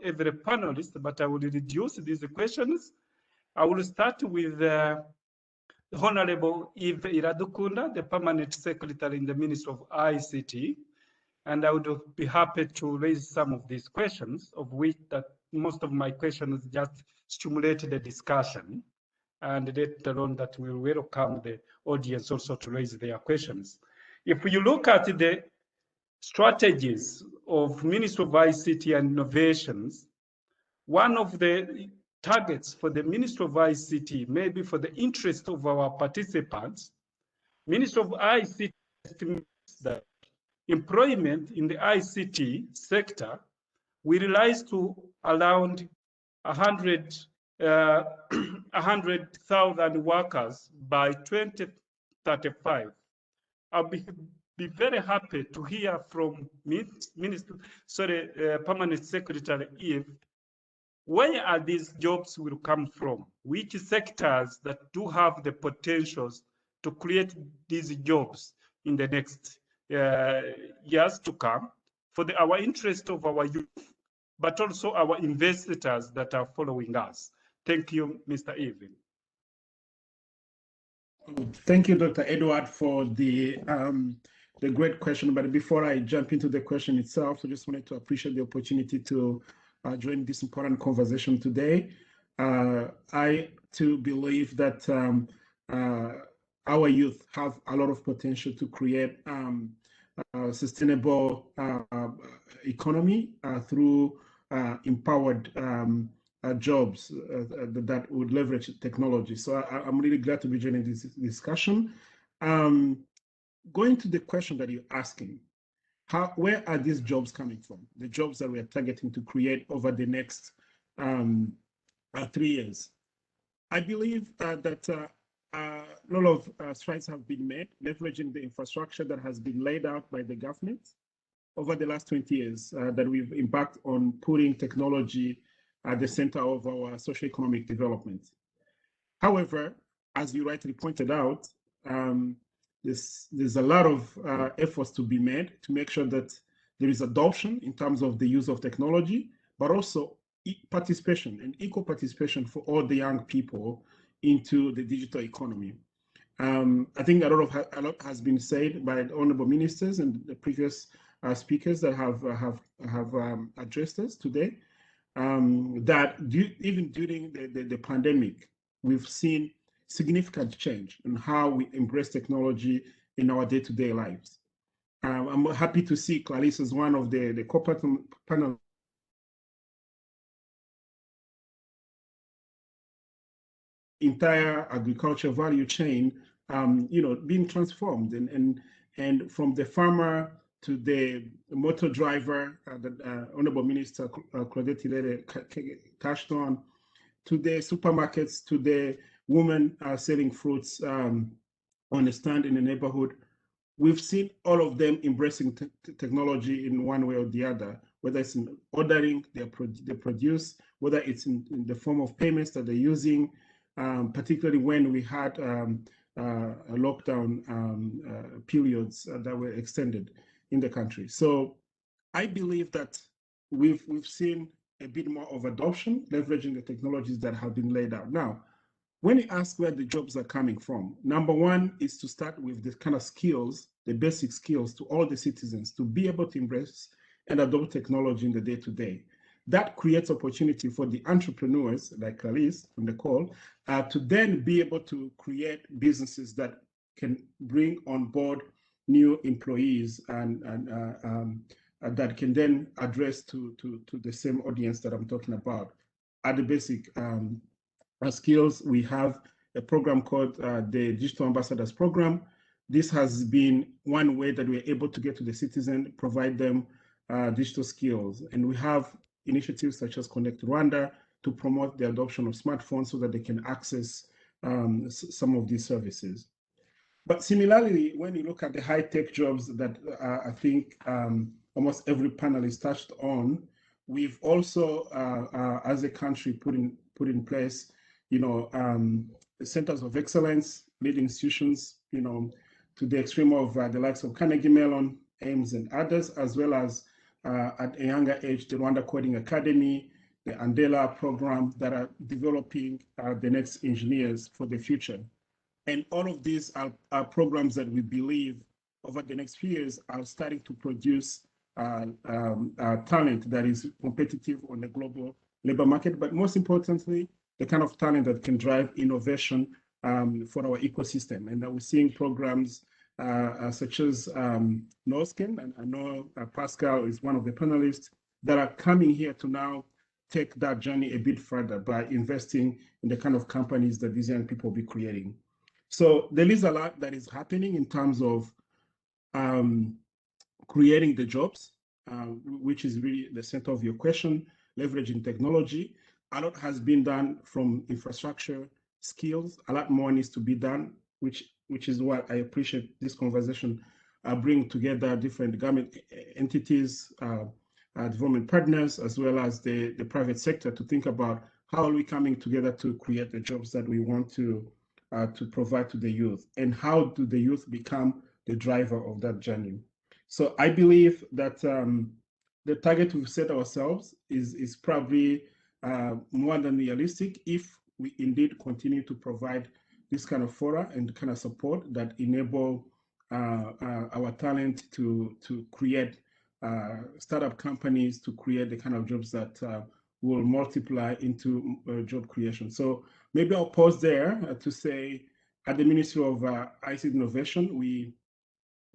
every panelist, but I will reduce these questions. I will start with Honorable Eradokuna, the Permanent Secretary in the Ministry of ICT, and I would be happy to raise some of these questions, of which that most of my questions just stimulate the discussion, and later on that we will welcome the audience also to raise their questions. If you look at the strategies of Ministry of ICT and Innovations, one of the targets for the Ministry of ICT, maybe for the interest of our participants, Ministry of ICT estimates that employment in the ICT sector will rise to around 100,000 workers by 2035. I'll be very happy to hear from Permanent Secretary Eve, where are these jobs will come from? Which sectors that do have the potentials to create these jobs in the next years to come for our interest of our youth, but also our investors that are following us. Thank you, Mr. Evan. Thank you, Dr. Edward, for the great question. But before I jump into the question itself, I just wanted to appreciate the opportunity to join this important conversation today. I too believe that our youth have a lot of potential to create a sustainable economy through empowered jobs that would leverage technology. So I'm really glad to be joining this discussion. Going to the question that you're asking, where are these jobs coming from? The jobs that we are targeting to create over the next 3 years. I believe that a lot of strides have been made, leveraging the infrastructure that has been laid out by the government over the last 20 years that we've embarked on putting technology at the center of our socio-economic development. However, as you rightly pointed out, there's a lot of efforts to be made to make sure that there is adoption in terms of the use of technology, but also participation and equal participation for all the young people into the digital economy. I think a lot has been said by the honorable ministers and the previous speakers that have addressed us today. That even during the pandemic, we've seen significant change in how we embrace technology in our day-to-day lives. I'm happy to see Clarisse as one of the corporate panel entire agriculture value chain, being transformed, and from the farmer to the motor driver that Honorable Minister Claudette touched on, to the supermarkets, to the women selling fruits on a stand in the neighborhood. We've seen all of them embracing technology in one way or the other, whether it's in ordering their produce, whether it's in the form of payments that they're using, particularly when we had lockdown periods that were extended in the country. So I believe that we've seen a bit more of adoption, leveraging the technologies that have been laid out. Now, when you ask where the jobs are coming from, number one is to start with the kind of skills, the basic skills to all the citizens to be able to embrace and adopt technology in the day-to-day. That creates opportunity for the entrepreneurs, like Alice from the call, to then be able to create businesses that can bring on board new employees and that can then address to the same audience that I'm talking about. At the basic skills, we have a program called the Digital Ambassadors Program. This has been one way that we're able to get to the citizen, provide them digital skills. And we have initiatives such as Connect Rwanda to promote the adoption of smartphones so that they can access some of these services. But similarly, when you look at the high-tech jobs that I think almost every panelist touched on, we've also, as a country, put in place, centers of excellence, leading institutions, to the extreme of the likes of Carnegie Mellon, Ames, and others, as well as at a younger age, the Rwanda Coding Academy, the Andela program that are developing the next engineers for the future. And all of these are programs that we believe over the next few years are starting to produce talent that is competitive on the global labor market, but most importantly, the kind of talent that can drive innovation for our ecosystem. And we're seeing programs such as NOSCAN, and I know Pascal is one of the panelists, that are coming here to now take that journey a bit further by investing in the kind of companies that these young people will be creating. So there is a lot that is happening in terms of creating the jobs, which is really the center of your question, leveraging technology. A lot has been done from infrastructure skills. A lot more needs to be done, which is what I appreciate this conversation, bring together different government entities, development partners, as well as the private sector to think about how are we coming together to create the jobs that we want to provide to the youth, and how do the youth become the driver of that journey. So I believe that the target we've set ourselves is probably more than realistic if we indeed continue to provide this kind of fora and kind of support that enable our talent to create startup companies, to create the kind of jobs that will multiply into job creation. So maybe I'll pause there to say at the Ministry of ICT Innovation, we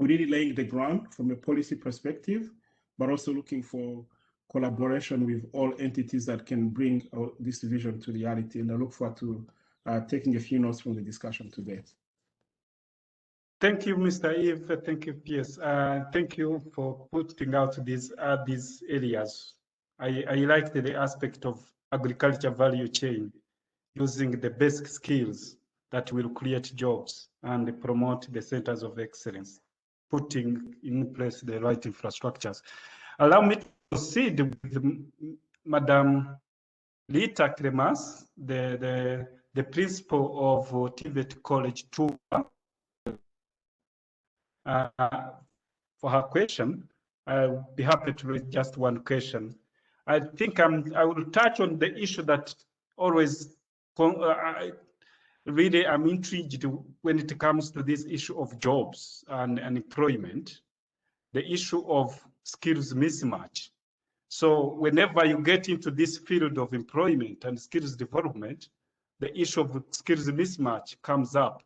really laying the ground from a policy perspective, but also looking for collaboration with all entities that can bring this vision to reality. And I look forward to taking a few notes from the discussion today. Thank you, Mr. Eve. Thank you, PS. Thank you for putting out these areas. I like the aspect of agriculture value chain, using the basic skills that will create jobs and promote the centers of excellence, putting in place the right infrastructures. Allow me to proceed with Madam Lita Cremas, the principal of TVET College Tuba. For her question, I'll be happy to read just one question. I think I will touch on the issue that always really I'm intrigued when it comes to this issue of jobs and employment, the issue of skills mismatch. So whenever you get into this field of employment and skills development, the issue of skills mismatch comes up.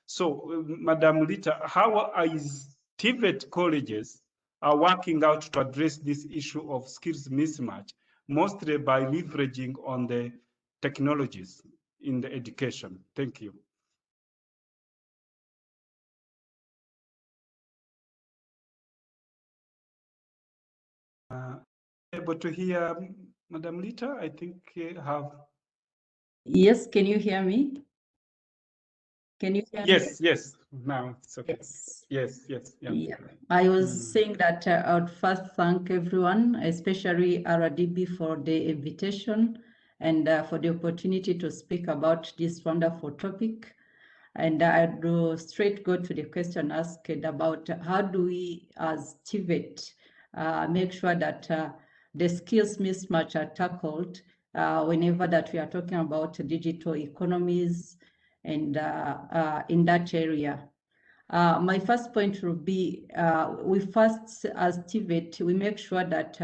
So, Madam Lita, how is TVET colleges are working out to address this issue of skills mismatch, mostly by leveraging on the technologies in the education? Thank you. Able to hear Madam Lita? I think have. Yes, can you hear me? Can you hear me? Yes. Now it's okay. Yes. Yes. Yeah. I was saying that I would first thank everyone, especially RDB, for the invitation and for the opportunity to speak about this wonderful topic. And I'd go straight to the question asked about how do we as TVET make sure that the skills mismatch are tackled whenever that we are talking about digital economies and in that area. My first point will be we first, as TVET, we make sure that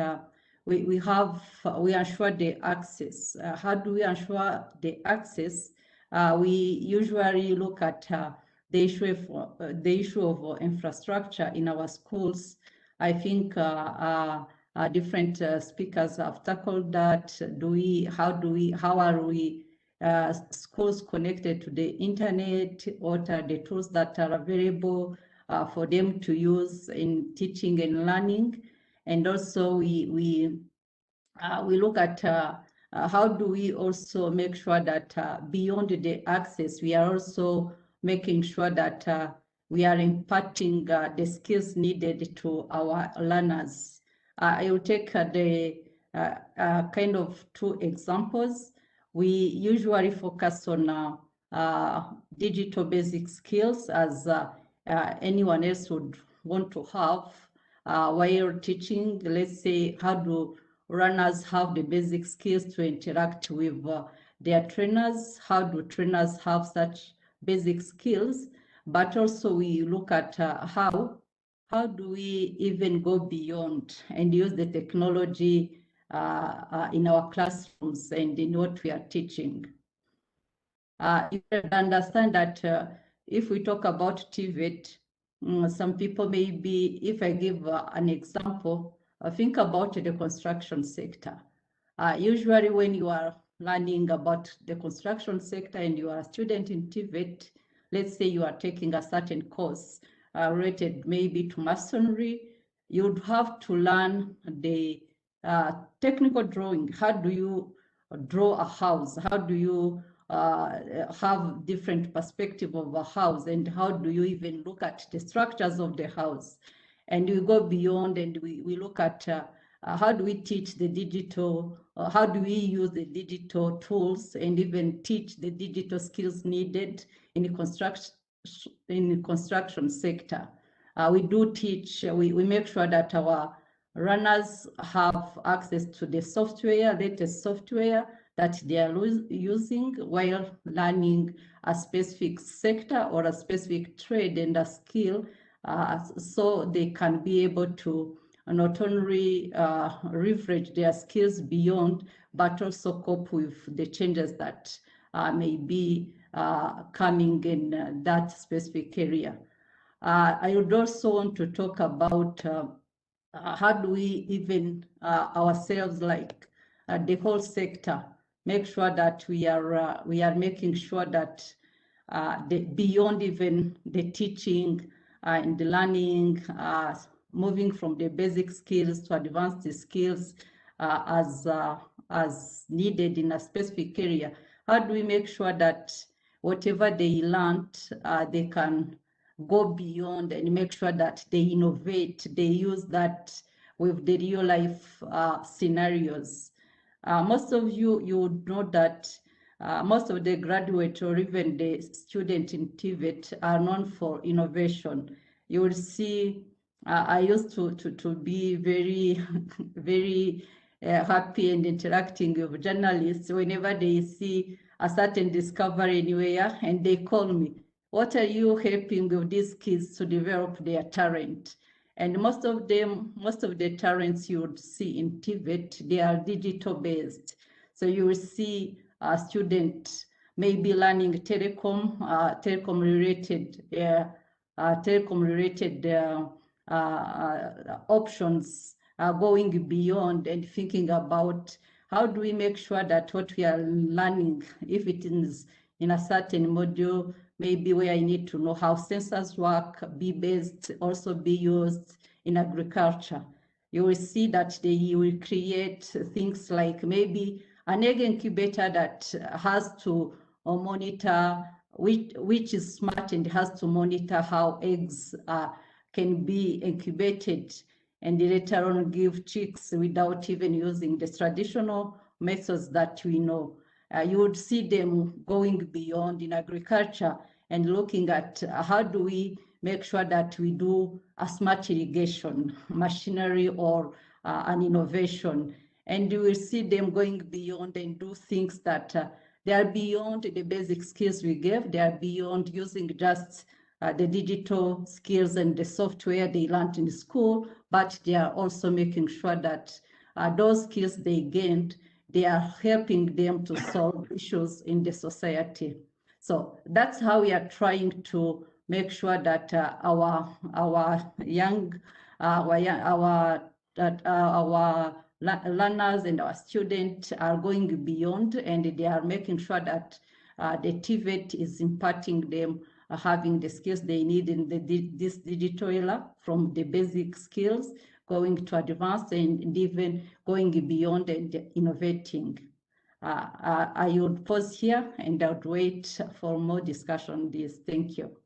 we ensure the access. How do we ensure the access? We usually look at the issue of infrastructure in our schools. I think different speakers have tackled that. How are we schools connected to the internet? What are the tools that are available for them to use in teaching and learning? And also we look at how do we also make sure that beyond the access, we are also making sure that we are imparting the skills needed to our learners. I will take the kind of two examples. We usually focus on digital basic skills as anyone else would want to have while teaching. Let's say, how do runners have the basic skills to interact with their trainers? How do trainers have such basic skills? But also we look at how do we even go beyond and use the technology in our classrooms and in what we are teaching. You can understand that if we talk about TVET, some people maybe, if I give an example, think about the construction sector. Usually when you are learning about the construction sector and you are a student in TVET, let's say you are taking a certain course related maybe to masonry, you'd have to learn the technical drawing. How do you draw a house? How do you have different perspective of a house, and how do you even look at the structures of the house? And we go beyond and we look at how do we teach the digital, how do we use the digital tools and even teach the digital skills needed in the construction sector. We do teach, we make sure that our runners have access to the software, latest software that they are using while learning a specific sector or a specific trade and a skill, so they can be able to not only leverage their skills beyond, but also cope with the changes that may be coming in that specific area. I would also want to talk about how do we even ourselves, like the whole sector, make sure that we are making sure that beyond even the teaching and the learning, moving from the basic skills to advanced skills as needed in a specific area. How do we make sure that whatever they learned, they can go beyond and make sure that they innovate, they use that with the real life scenarios? Most of you would know that most of the graduate or even the student in TVET are known for innovation. You will see, I used to be very, very happy and interacting with journalists whenever they see a certain discovery anywhere and they call me. What are you helping with these kids to develop their talent? And most of the talents you would see in TVET, they are digital based. So you will see a student maybe learning telecom related options, going beyond and thinking about how do we make sure that what we are learning, if it is in a certain module, maybe where I need to know how sensors work, also be used in agriculture. You will see that they will create things like maybe an egg incubator that has to monitor which is smart and has to monitor how eggs can be incubated and later on give chicks without even using the traditional methods that we know. You would see them going beyond in agriculture and looking at how do we make sure that we do a smart irrigation machinery or an innovation. And you will see them going beyond and do things that they are beyond the basic skills we gave. They are beyond using just the digital skills and the software they learned in school, but they are also making sure that those skills they gained, they are helping them to solve issues in the society. So that's how we are trying to make sure that our learners and our students are going beyond, and they are making sure that the TVET is imparting them having the skills they need in this digital era, from the basic skills going to advanced and even going beyond and innovating. I would pause here and I would wait for more discussion on this. Thank you.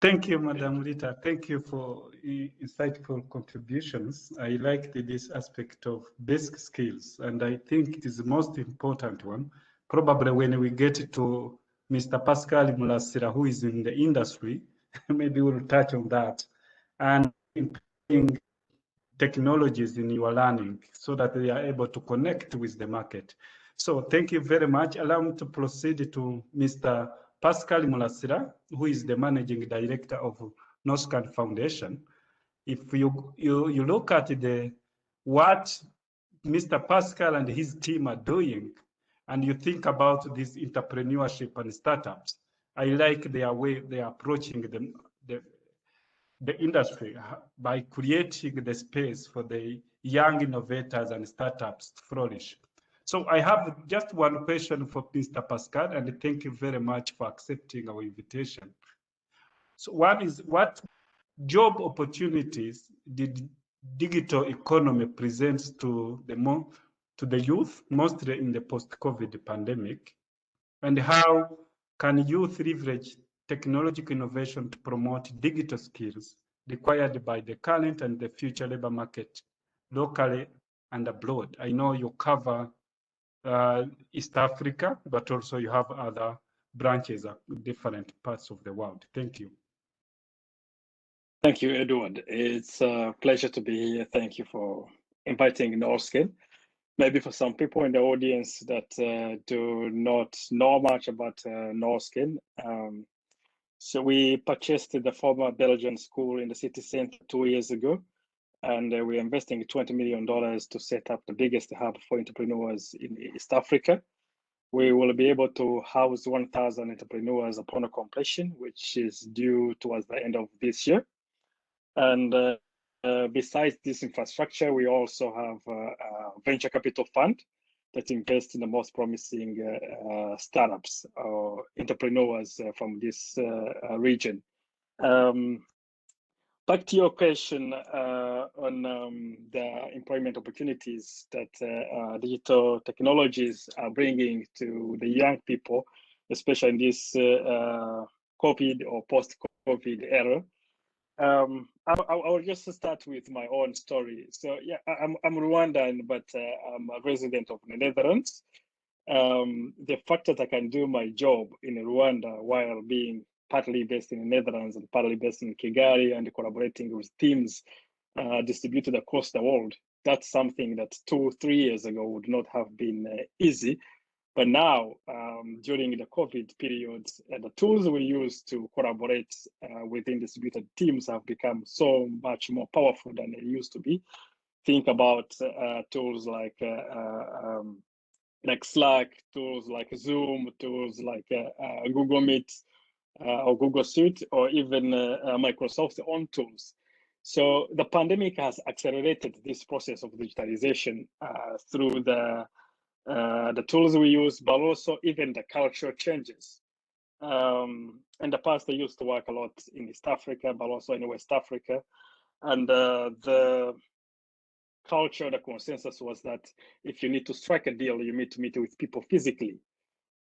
Thank you, Madam Rita. Thank you for insightful contributions. I liked this aspect of basic skills, and I think it is the most important one. Probably when we get to Mr. Pascal Mulasira, who is in the industry, maybe we'll touch on that. And improving technologies in your learning so that they are able to connect with the market. So thank you very much. Allow me to proceed to Mr. Pascal Mulasira, who is the Managing Director of NOSCAN Foundation. If you look at what Mr. Pascal and his team are doing, and you think about this entrepreneurship and startups, I like their way they are approaching the industry by creating the space for the young innovators and startups to flourish. So I have just one question for Mr. Pascal, and thank you very much for accepting our invitation. So one is, what job opportunities did digital economy presents to the youth, mostly in the post-COVID pandemic? And how can youth leverage technological innovation to promote digital skills required by the current and the future labor market locally and abroad? I know you cover East Africa, but also you have other branches of different parts of the world. Thank you. Thank you, Edward. It's a pleasure to be here. Thank you for inviting NOSCAN. Maybe for some people in the audience that do not know much about NOSCAN. So we purchased the former Belgian school in the city center 2 years ago, and we're investing $20 million to set up the biggest hub for entrepreneurs in East Africa. We will be able to house 1,000 entrepreneurs upon completion, which is due towards the end of this year. And besides this infrastructure, we also have a venture capital fund that invests in the most promising startups or entrepreneurs from this region. Back to your question on the employment opportunities that digital technologies are bringing to the young people, especially in this COVID or post-COVID era. I will just start with my own story. So yeah, I'm Rwandan, but I'm a resident of the Netherlands. The fact that I can do my job in Rwanda while being partly based in the Netherlands and partly based in Kigali and collaborating with teams distributed across the world, that's something that 2-3 years ago would not have been easy. But now, during the COVID period, the tools we use to collaborate within distributed teams have become so much more powerful than they used to be. Think about tools like Slack, tools like Zoom, tools like Google Meet or Google Suite, or even Microsoft's own tools. So the pandemic has accelerated this process of digitalization through the tools we use, but also even the cultural changes. In the past, I used to work a lot in East Africa, but also in West Africa. And the culture, the consensus was that if you need to strike a deal, you need to meet with people physically.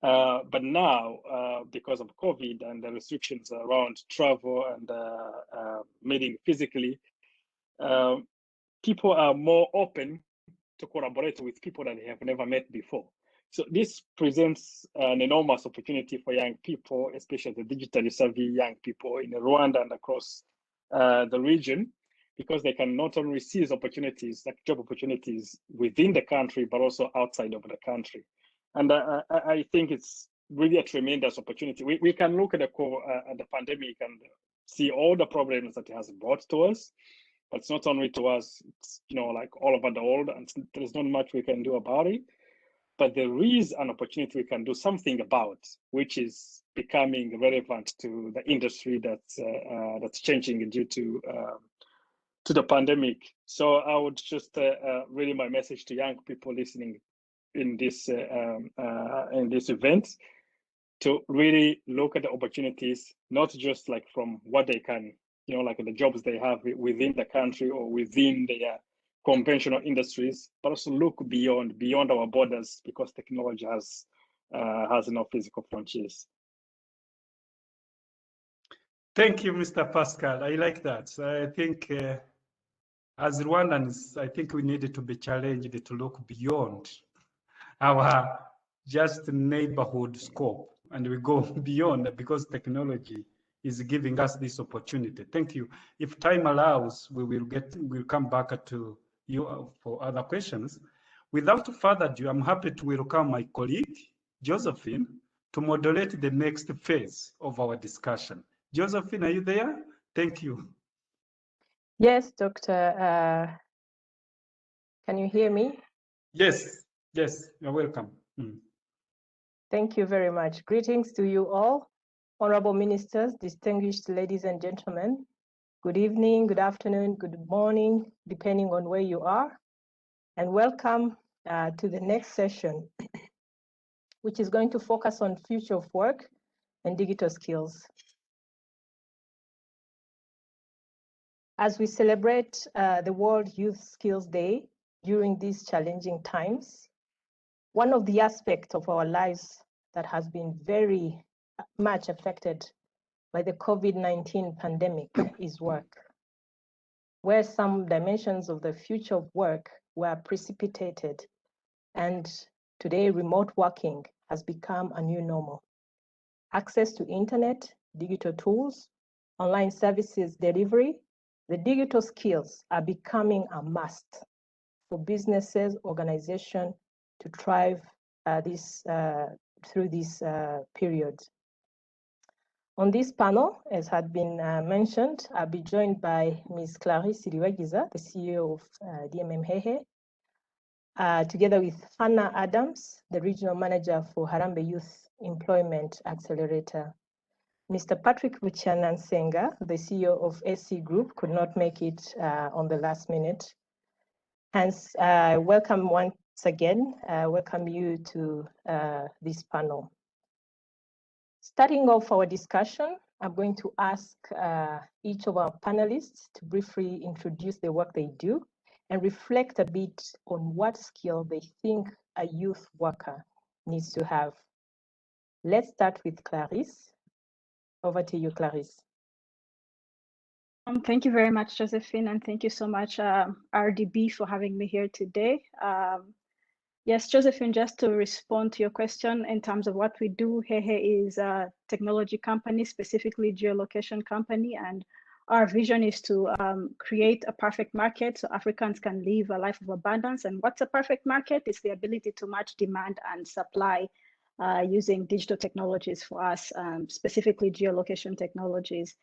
But now, because of COVID and the restrictions around travel and meeting physically, people are more open to collaborate with people that they have never met before. So this presents an enormous opportunity for young people, especially the digitally savvy young people in Rwanda and across the region, because they can not only seize opportunities, like job opportunities within the country, but also outside of the country. And I think it's really a tremendous opportunity. We can look at the pandemic and see all the problems that it has brought to us, but it's not only to us, it's, you know, like all over the world, and there's not much we can do about it. But there is an opportunity we can do something about, which is becoming relevant to the industry that's changing due to the pandemic. So I would just really my message to young people listening in this event, to really look at the opportunities, not just like from what they can, you know, like the jobs they have within the country or within their conventional industries, but also look beyond our borders, because technology has no physical frontiers. Thank you, Mr. Pascal. I like that. So I think as Rwandans, I think we needed to be challenged to look beyond our just neighborhood scope, and we go beyond, because technology is giving us this opportunity. Thank you. If time allows, we'll come back to you for other questions. Without further ado, I'm happy to welcome my colleague, Josephine, to moderate the next phase of our discussion. Josephine, are you there? Thank you. Yes, Doctor. Can you hear me? Yes, you're welcome. Thank you very much. Greetings to you all, honorable ministers, distinguished ladies and gentlemen. Good evening, good afternoon, good morning, depending on where you are. And welcome to the next session, which is going to focus on future of work and digital skills. As we celebrate the World Youth Skills Day during these challenging times, one of the aspects of our lives that has been very much affected by the COVID-19 pandemic is work, where some dimensions of the future of work were precipitated, and today remote working has become a new normal. Access to internet, digital tools, online services delivery, the digital skills are becoming a must for businesses, organizations to thrive through this period. On this panel, as had been mentioned, I'll be joined by Ms. Clarisse Iliwagiza, the CEO of DMM Hehe, together with Hannah Adams, the Regional Manager for Harambee Youth Employment Accelerator. Mr. Patrick Buchanan-Senga, the CEO of SC Group, could not make it on the last minute. Hence, welcome once again, welcome you to this panel. Starting off our discussion, I'm going to ask each of our panelists to briefly introduce the work they do and reflect a bit on what skill they think a youth worker needs to have. Let's start with Clarisse. Over to you, Clarisse. Thank you very much, Josephine, and thank you so much, RDB, for having me here today. Yes, Josephine, just to respond to your question in terms of what we do, Hehe is a technology company, specifically geolocation company, and our vision is to create a perfect market so Africans can live a life of abundance. And what's a perfect market? It's the ability to match demand and supply using digital technologies for us, specifically geolocation technologies.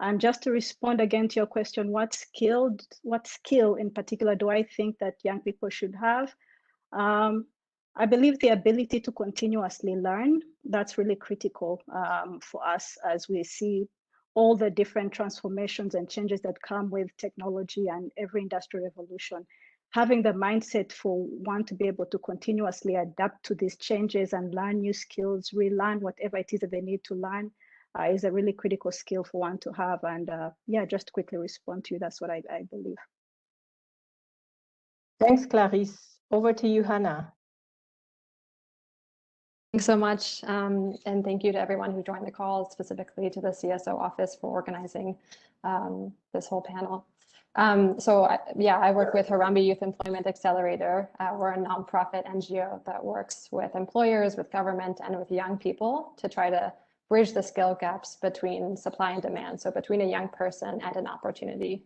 And just to respond again to your question, what skill in particular do I think that young people should have? I believe the ability to continuously learn, that's really critical for us as we see all the different transformations and changes that come with technology and every industrial revolution. Having the mindset for one to be able to continuously adapt to these changes and learn new skills, relearn whatever it is that they need to learn is a really critical skill for one to have. And yeah, just to quickly respond to you, that's what I believe. Thanks, Clarisse. Over to you, Hannah. Thanks so much. And thank you to everyone who joined the call, specifically to the CSO office for organizing this whole panel. I work with Harambee Youth Employment Accelerator. We're a nonprofit NGO that works with employers, with government, and with young people to try to bridge the skill gaps between supply and demand, so between a young person and an opportunity.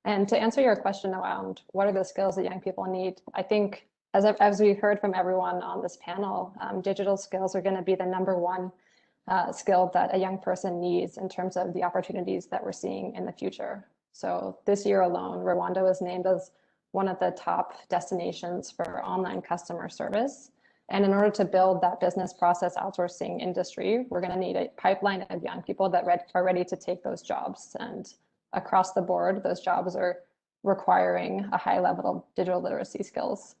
And to answer your question around what are the skills that young people need, I think as we heard from everyone on this panel, digital skills are going to be the #1 skill that a young person needs in terms of the opportunities that we're seeing in the future. So this year alone, Rwanda was named as one of the top destinations for online customer service. And in order to build that business process outsourcing industry, we're going to need a pipeline of young people that are ready to take those jobs. And across the board, those jobs are requiring a high level of digital literacy skills.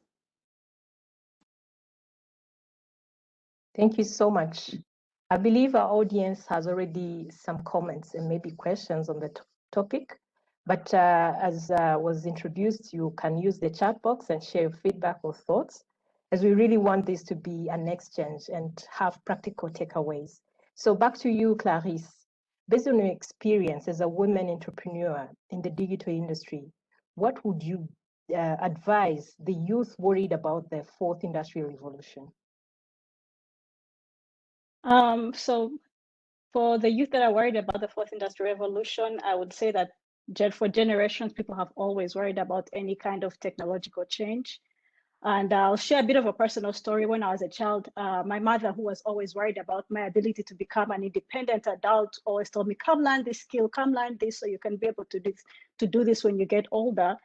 Thank you so much. I believe our audience has already some comments and maybe questions on the topic. But as was introduced, you can use the chat box and share your feedback or thoughts, as we really want this to be an exchange and have practical takeaways. So back to you, Clarisse. Based on your experience as a woman entrepreneur in the digital industry, what would you advise the youth worried about the 4th industrial revolution? So for the youth that are worried about the 4th industrial revolution, I would say that for generations, people have always worried about any kind of technological change. And I'll share a bit of a personal story. When I was a child, my mother, who was always worried about my ability to become an independent adult, always told me, come learn this skill, come learn this so you can be able to do this when you get older.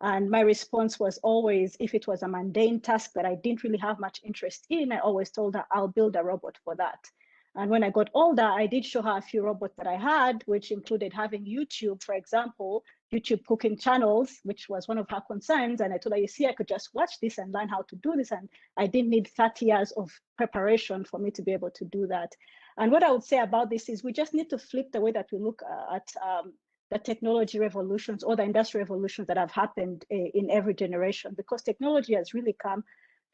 And my response was always, if it was a mundane task that I didn't really have much interest in, I always told her, I'll build a robot for that. And when I got older, I did show her a few robots that I had, which included having YouTube, for example, YouTube cooking channels, which was one of her concerns. And I told her, you see, I could just watch this and learn how to do this. And I didn't need 30 years of preparation for me to be able to do that. And what I would say about this is we just need to flip the way that we look at the technology revolutions or the industrial revolutions that have happened in every generation, because technology has really come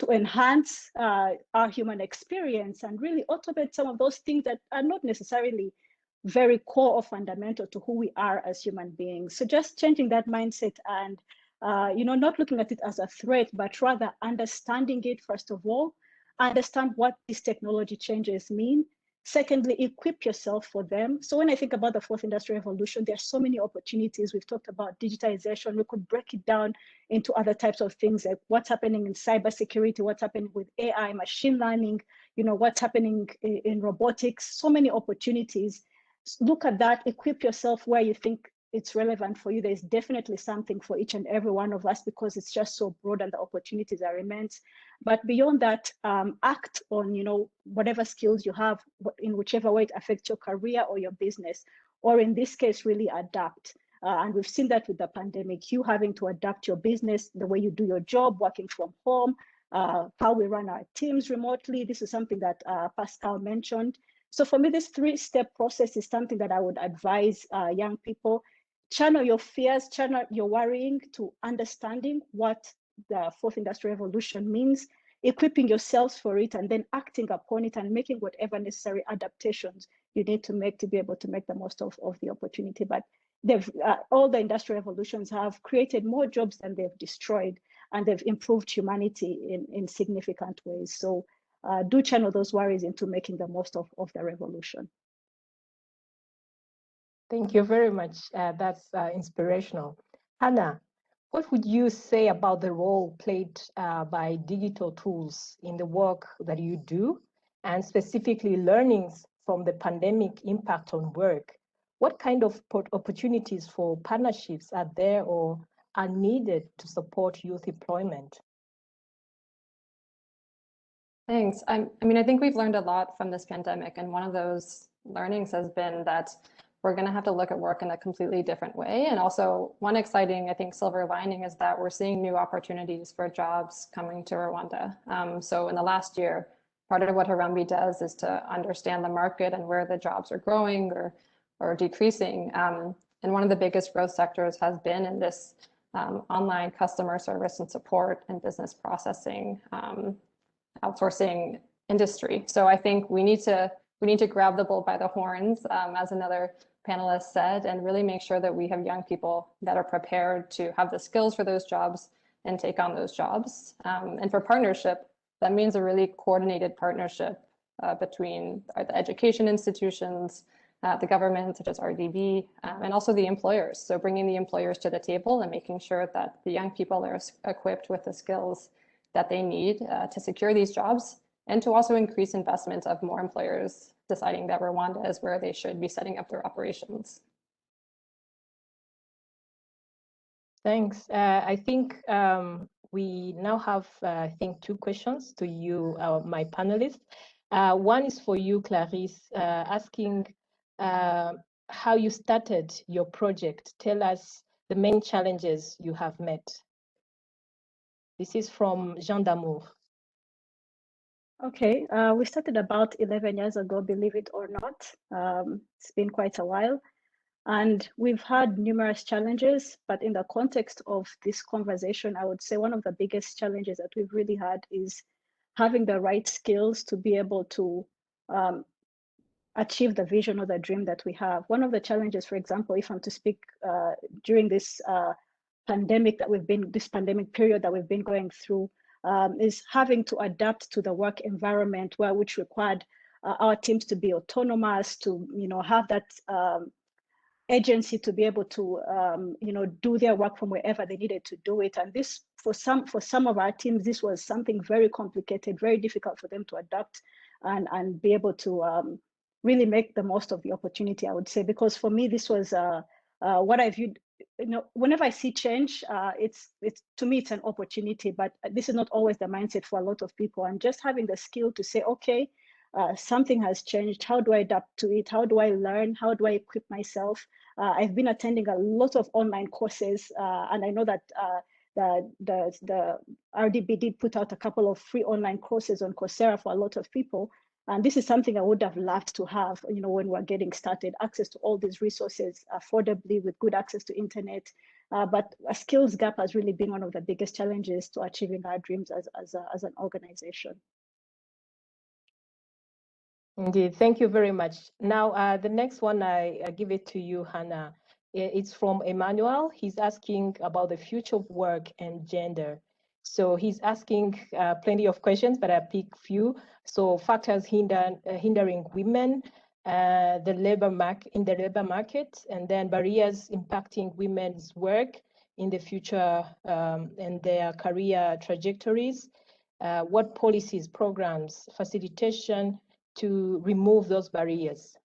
to enhance our human experience and really automate some of those things that are not necessarily very core or fundamental to who we are as human beings. So just changing that mindset and not looking at it as a threat, but rather understanding it, first of all, understand what these technology changes mean. Secondly, equip yourself for them. So when I think about the 4th industrial revolution, there are so many opportunities. We've talked about digitization. We could break it down into other types of things, like what's happening in cybersecurity, what's happening with AI, machine learning, what's happening in robotics, so many opportunities. Look at that, equip yourself where you think it's relevant for you. There's definitely something for each and every one of us because it's just so broad and the opportunities are immense. But beyond that, act on whatever skills you have in whichever way it affects your career or your business, or in this case, really adapt. And we've seen that with the pandemic, you having to adapt your business, the way you do your job, working from home, how we run our teams remotely. This is something that Pascal mentioned. So for me, this 3-step process is something that I would advise young people. Channel your fears, channel your worrying to understanding what the 4th industrial revolution means, equipping yourselves for it, and then acting upon it and making whatever necessary adaptations you need to make to be able to make the most of the opportunity. But all the industrial revolutions have created more jobs than they've destroyed, and they've improved humanity in significant ways. So do channel those worries into making the most of the revolution. Thank you very much. That's inspirational. Hannah, what would you say about the role played by digital tools in the work that you do, and specifically learnings from the pandemic impact on work? What kind of opportunities for partnerships are there or are needed to support youth employment? Thanks. I think we've learned a lot from this pandemic, and one of those learnings has been that we're going to have to look at work in a completely different way. And also one exciting, I think, silver lining is that we're seeing new opportunities for jobs coming to Rwanda. So in the last year, part of what Harambee does is to understand the market and where the jobs are growing or decreasing. And one of the biggest growth sectors has been in this online customer service and support and business processing, outsourcing industry. So I think we need to grab the bull by the horns, as another panelist said, and really make sure that we have young people that are prepared to have the skills for those jobs and take on those jobs. And for partnership, that means a really coordinated partnership between the education institutions, the government, such as RDB, and also the employers. So bringing the employers to the table and making sure that the young people are equipped with the skills that they need to secure these jobs, and to also increase investment of more employers deciding that Rwanda is where they should be setting up their operations. Thanks. I think we now have, I think, 2 questions to you, my panelists. One is for you, Clarisse, asking how you started your project. Tell us the main challenges you have met. This is from Jean d'Amour. Okay, we started about 11 years ago, believe it or not. It's been quite a while. And we've had numerous challenges, but in the context of this conversation, I would say one of the biggest challenges that we've really had is having the right skills to be able to achieve the vision or the dream that we have. One of the challenges, for example, if I'm to speak during this pandemic period that we've been going through, is having to adapt to the work environment which required our teams to be autonomous, to have that agency to be able to do their work from wherever they needed to do it. And this, for some of our teams, this was something very complicated, very difficult for them to adapt and be able to really make the most of the opportunity, I would say. Because for me, this was what I viewed. Whenever I see change, to me it's an opportunity, but this is not always the mindset for a lot of people. And just having the skill to say, okay, something has changed. How do I adapt to it? How do I learn? How do I equip myself? I've been attending a lot of online courses, and I know that the RDB did put out a couple of free online courses on Coursera for a lot of people. And this is something I would have loved to have, when we're getting started, access to all these resources affordably with good access to internet. But a skills gap has really been one of the biggest challenges to achieving our dreams as an organization. Indeed, thank you very much. Now, the next one, I give it to you, Hannah. It's from Emmanuel. He's asking about the future of work and gender. So he's asking plenty of questions, but I pick few. So factors hindering women, in the labor market, and then barriers impacting women's work in the future and their career trajectories. What policies, programs, facilitation to remove those barriers?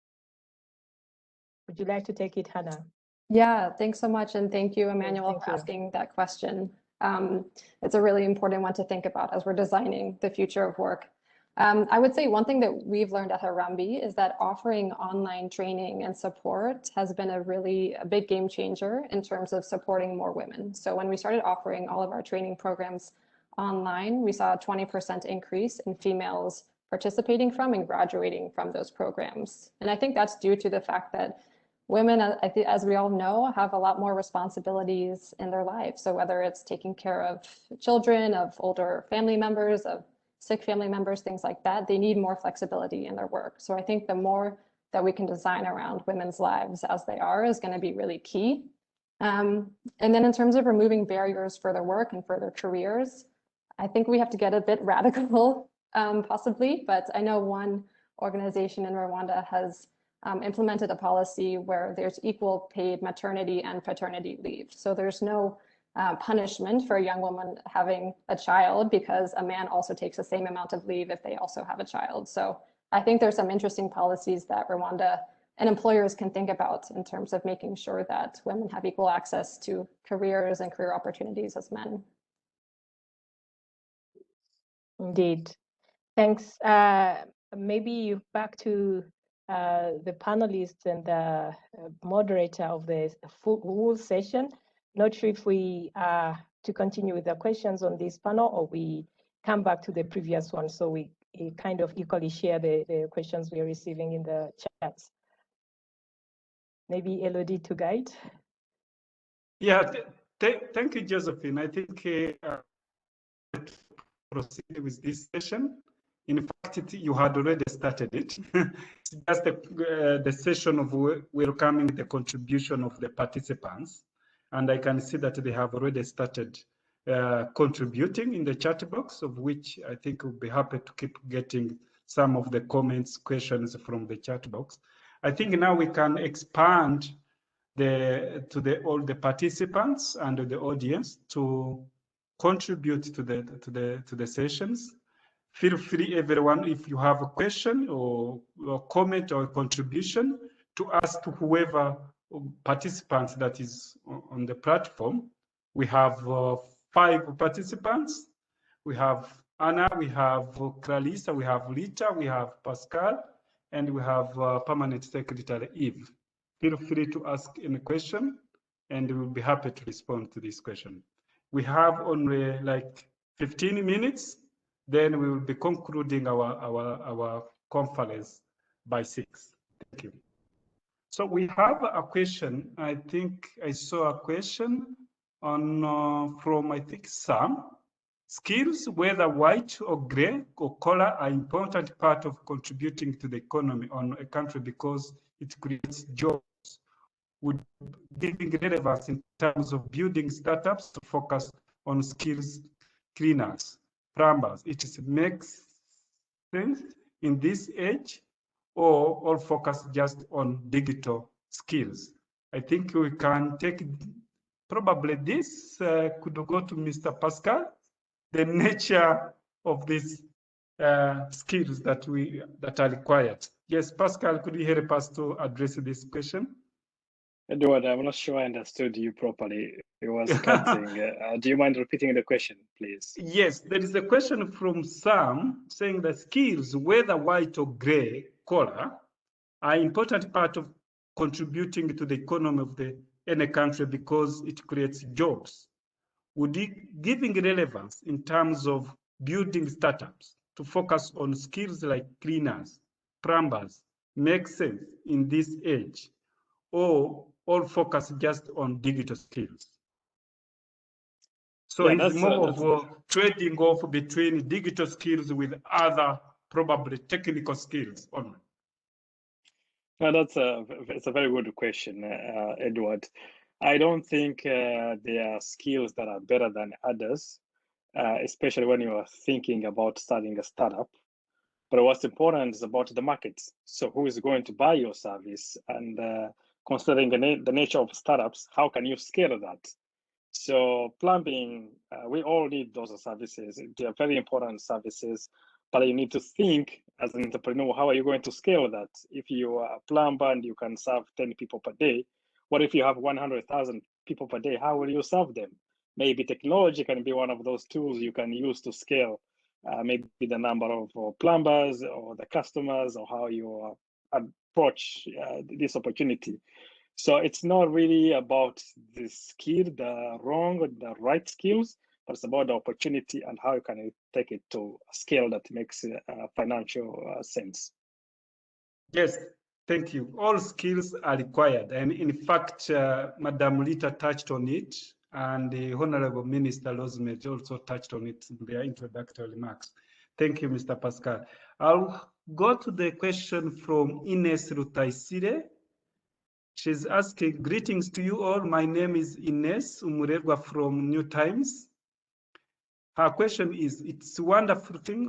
Would you like to take it, Hannah? Yeah, thanks so much. And thank you, Emmanuel, for asking that question. It's a really important one to think about as we're designing the future of work. I would say one thing that we've learned at Harambee is that offering online training and support has been a big game changer in terms of supporting more women. So when we started offering all of our training programs online, we saw a 20% increase in females participating from and graduating from those programs. And I think that's due to the fact that women, as we all know, have a lot more responsibilities in their lives. So whether it's taking care of children, of older family members, of sick family members, things like that, they need more flexibility in their work. So I think the more that we can design around women's lives as they are is going to be really key. And then in terms of removing barriers for their work and for their careers, I think we have to get a bit radical, possibly, but I know one organization in Rwanda has implemented a policy where there's equal paid maternity and paternity leave. So there's no punishment for a young woman having a child because a man also takes the same amount of leave if they also have a child. So I think there's some interesting policies that Rwanda and employers can think about in terms of making sure that women have equal access to careers and career opportunities as men. Indeed. Thanks. Maybe back to the panelists and the moderator of the whole session. Not sure if we to continue with the questions on this panel or we come back to the previous one, so we kind of equally share the questions we are receiving in the chats. Maybe Elodie to guide. Yeah, Thank you, Josephine. I think proceed with this session. In fact, you had already started it. It's just the session of welcoming the contribution of the participants. And I can see that they have already started contributing in the chat box, of which I think we'll be happy to keep getting some of the comments, questions from the chat box. I think now we can expand all the participants and the audience to contribute to the sessions. Feel free, everyone, if you have a question or comment or contribution, to ask to whoever participants that is on the platform. We have 5 participants. We have Anna, we have Clarissa, we have Lita, we have Pascal, and we have Permanent Secretary Eve. Feel free to ask any question, and we'll be happy to respond to this question. We have only like 15 minutes, then we will be concluding our conference by 6. Thank you. So we have a question. I think I saw a question on from, I think, Sam. Skills, whether white or gray or color, are important part of contributing to the economy on a country because it creates jobs. Would giving relevance in terms of building startups to focus on skills, cleaners, plumbers. It makes sense in this age, or all focus just on digital skills. I think we can take probably this could go to Mr. Pascal, the nature of these skills that are required. Yes, Pascal, could you help us to address this question? Edward, I'm not sure I understood you properly. It was cutting. Do you mind repeating the question, please? Yes, there is a question from Sam saying that skills, whether white or gray color, are important part of contributing to the economy of any country because it creates jobs. Would it giving relevance in terms of building startups to focus on skills like cleaners, plumbers, make sense in this age, or all focus just on digital skills? So yeah, it's more of trading off between digital skills with other probably technical skills only. No, it's a very good question, Edward. I don't think there are skills that are better than others, especially when you are thinking about starting a startup. But what's important is about the markets. So who is going to buy your service? And considering the nature of startups, how can you scale that? So plumbing, we all need those services. They are very important services, but you need to think as an entrepreneur, how are you going to scale that? If you are a plumber and you can serve 10 people per day, what if you have 100,000 people per day? How will you serve them? Maybe technology can be one of those tools you can use to scale maybe the number of plumbers or the customers, or how you approach this opportunity. So it's not really about the skill, the wrong or the right skills, but it's about the opportunity and how you can take it to a scale that makes financial sense. Yes, thank you. All skills are required. And in fact, Madam Lita touched on it, and the Honorable Minister Rosemary also touched on it in their introductory remarks. Thank you, Mr. Pascal. I'll go to the question from Ines Rutaisire. She's asking, greetings to you all. My name is Ines Umuregwa from New Times. Her question is, it's a wonderful thing.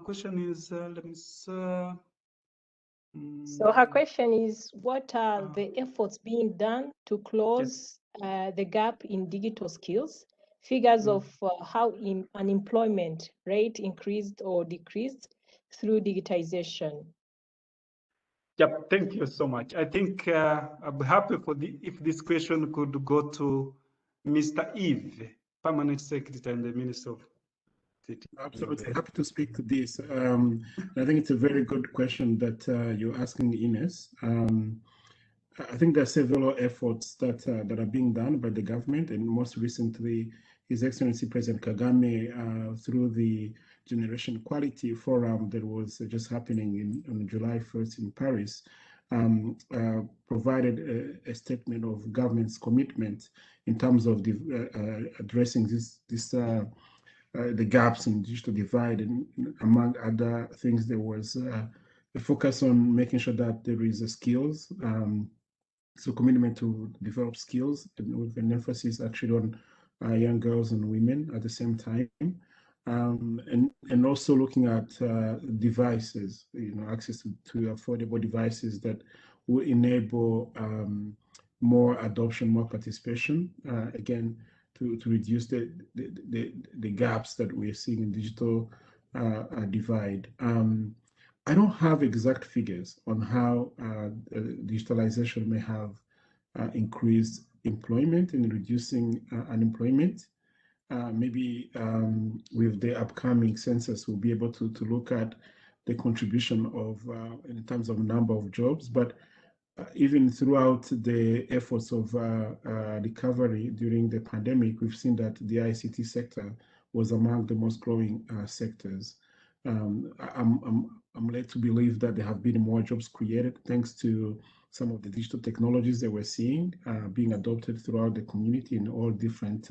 Question is, let me see. So her question is, what are the efforts being done to close the gap in digital skills? Figures of how unemployment rate increased or decreased through digitization. Yep, thank you so much. I think I'd be happy if this question could go to Mr. Eve, Permanent Secretary and the Minister of City. Absolutely, happy to speak to this. I think it's a very good question that you're asking, Ines. I think there are several efforts that are being done by the government, and most recently, His Excellency President Kagame, through the Generation Equality Forum that was just happening on July 1st in Paris, provided a statement of government's commitment in terms of addressing the gaps in digital divide, and among other things, there was a focus on making sure that there is a skills, so commitment to develop skills, and with an emphasis actually on young girls and women at the same time, and also looking at devices, access to affordable devices that will enable more adoption, more participation, again, to reduce the gaps that we're seeing in digital divide. I don't have exact figures on how digitalization may have increased employment and reducing unemployment. Maybe with the upcoming census, we'll be able to look at the contribution of in terms of number of jobs, but even throughout the efforts of recovery during the pandemic, we've seen that the ICT sector was among the most growing sectors. I'm led to believe that there have been more jobs created thanks to some of the digital technologies that we're seeing being adopted throughout the community in all different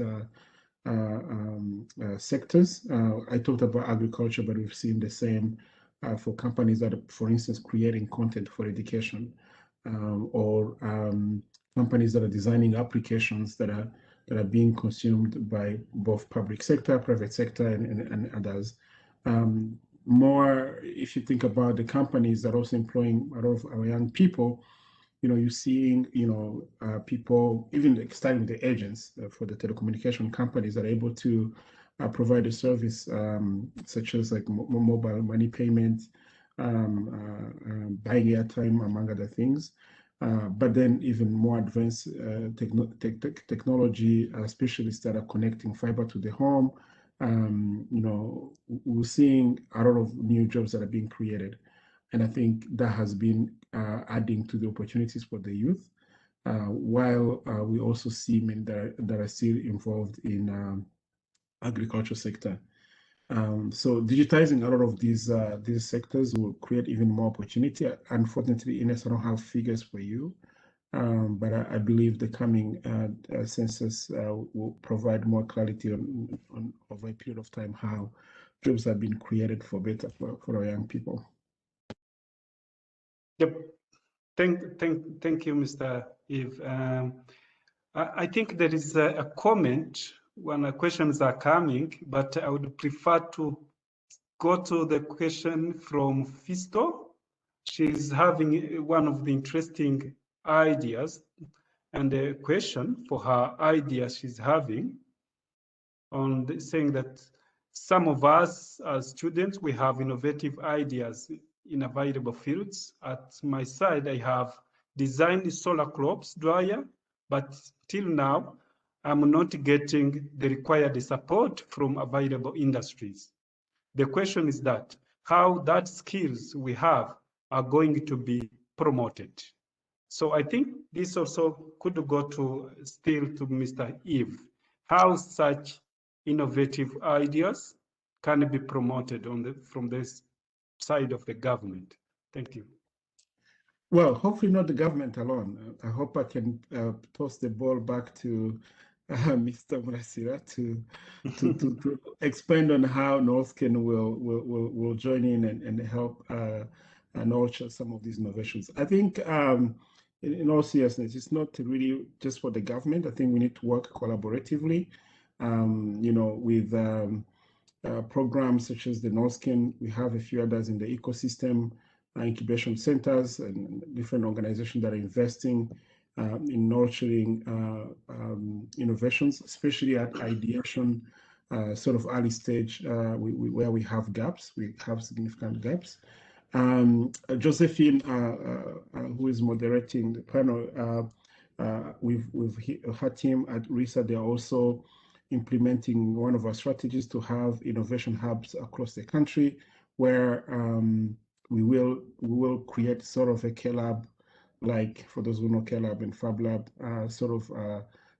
sectors. I talked about agriculture, but we've seen the same for companies that are, for instance, creating content for education, or companies that are designing applications that are being consumed by both public sector, private sector, and others. More, if you think about the companies that are also employing a lot of our young people, you're seeing, people, even starting with the agents for the telecommunication companies that are able to provide a service such as like mobile money payment, buying airtime, among other things. But then even more advanced technology specialists that are connecting fiber to the home. We're seeing a lot of new jobs that are being created. And I think that has been adding to the opportunities for the youth, while we also see men that are still involved in agriculture sector. So digitizing a lot of these sectors will create even more opportunity. Unfortunately, Ines, I don't have figures for you, but I believe the coming census will provide more clarity on over a period of time how jobs have been created for better for our young people. Yep. Thank you, Mr. Eve. I think there is a comment when the questions are coming, but I would prefer to go to the question from Fisto. She's having one of the interesting ideas and a question for her idea she's having on saying that some of us as students, we have innovative ideas in available fields. At my side, I have designed the solar crops dryer, but till now, I'm not getting the required support from available industries. The question is that how that skills we have are going to be promoted. So I think this also could go to still to Mr. Eve, how such innovative ideas can be promoted from this side of the government. Thank you. Well, hopefully not the government alone. I hope I can toss the ball back to Mr. Murasira to expand on how Northken will join in and help nurture some of these innovations. I think, in all seriousness, it's not really just for the government. I think we need to work collaboratively, with programs such as the Northken. We have a few others in the ecosystem, incubation centers and different organizations that are investing in nurturing innovations, especially at ideation, sort of early stage, where we have gaps, we have significant gaps. Josephine, who is moderating the panel, with her team at RISA, they're also implementing one of our strategies to have innovation hubs across the country, where we will create sort of a K-Lab, like for those who know K-Lab and Fab Lab, sort of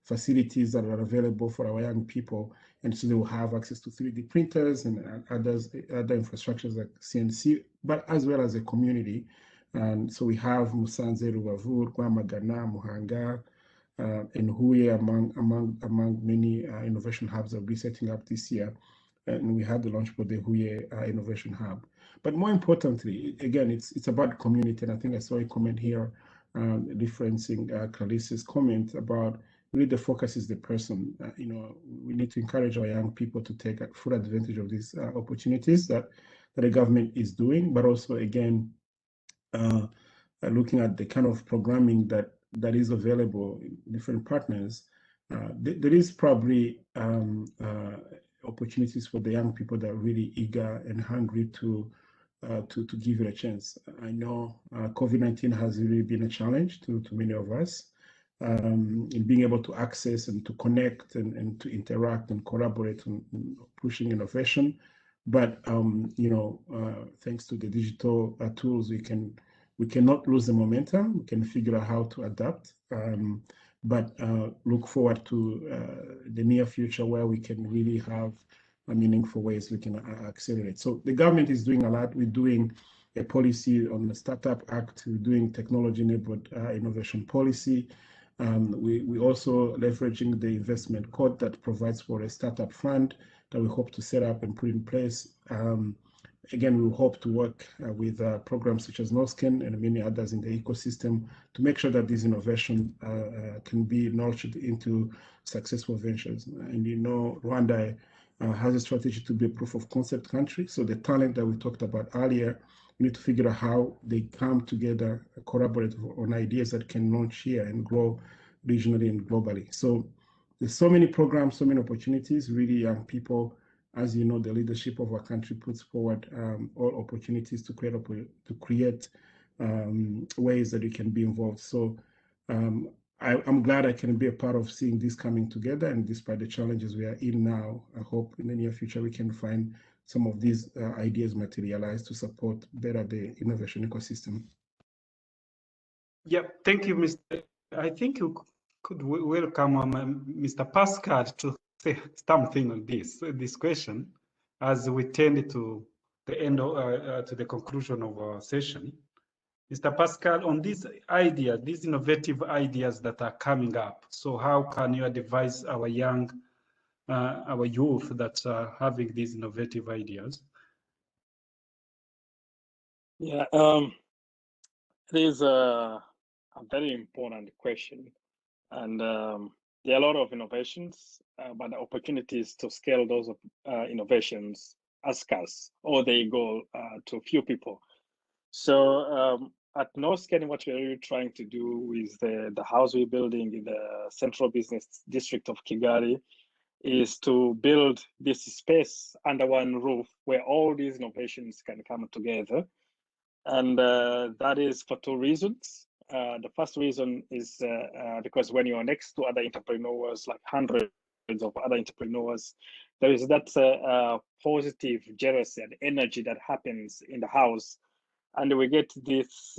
facilities that are available for our young people. And so they will have access to 3D printers and other infrastructures like CNC, but as well as a community And so we have Musanze, Rubavu, Rwamagana, Muhanga, and Huye among many innovation hubs that we'll be setting up this year. And we had the launch for the Huye Innovation Hub. But more importantly, again, it's about community. And I think I saw a comment here referencing Clarice's comment about really the focus is the person. We need to encourage our young people to take full advantage of these opportunities that the government is doing, but also, again, looking at the kind of programming that is available in different partners. There is probably opportunities for the young people that are really eager and hungry to give it a chance. I know COVID-19 has really been a challenge to many of us in being able to access and to connect and to interact and collaborate on pushing innovation. But thanks to the digital tools, we cannot lose the momentum. We can figure out how to adapt. But look forward to the near future where we can really have meaningful ways we can accelerate. So the government is doing a lot. We're doing a policy on the Startup Act. We're doing technology-enabled innovation policy. We're also leveraging the investment code that provides for a startup fund that we hope to set up and put in place. Again, we hope to work with programs such as NOSCAN and many others in the ecosystem to make sure that this innovation can be nurtured into successful ventures. And Rwanda has a strategy to be a proof of concept country. So the talent that we talked about earlier, we need to figure out how they come together, collaborate on ideas that can launch here and grow regionally and globally. So there's so many programs, so many opportunities. Really, young people, as you know, the leadership of our country puts forward all opportunities to create ways that you can be involved. So I'm glad I can be a part of seeing this coming together. And despite the challenges we are in now, I hope in the near future we can find some of these ideas materialize to support better the innovation ecosystem. Yeah, thank you, Mr. I think you could welcome Mr. Pascal to say something on this question as we tend to the end to the conclusion of our session. Mr. Pascal, on these ideas, these innovative ideas that are coming up, so how can you advise our youth that are having these innovative ideas? Yeah, it is a very important question. And there are a lot of innovations, but the opportunities to scale those innovations are scarce, or they go to few people. So at NOSCAN, what we're really trying to do is the house we're building in the central business district of Kigali is to build this space under one roof where all these innovations can come together. And that is for two reasons. The first reason is because when you're next to other entrepreneurs, like hundreds of other entrepreneurs, there is that positive jealousy and energy that happens in the house. And we get this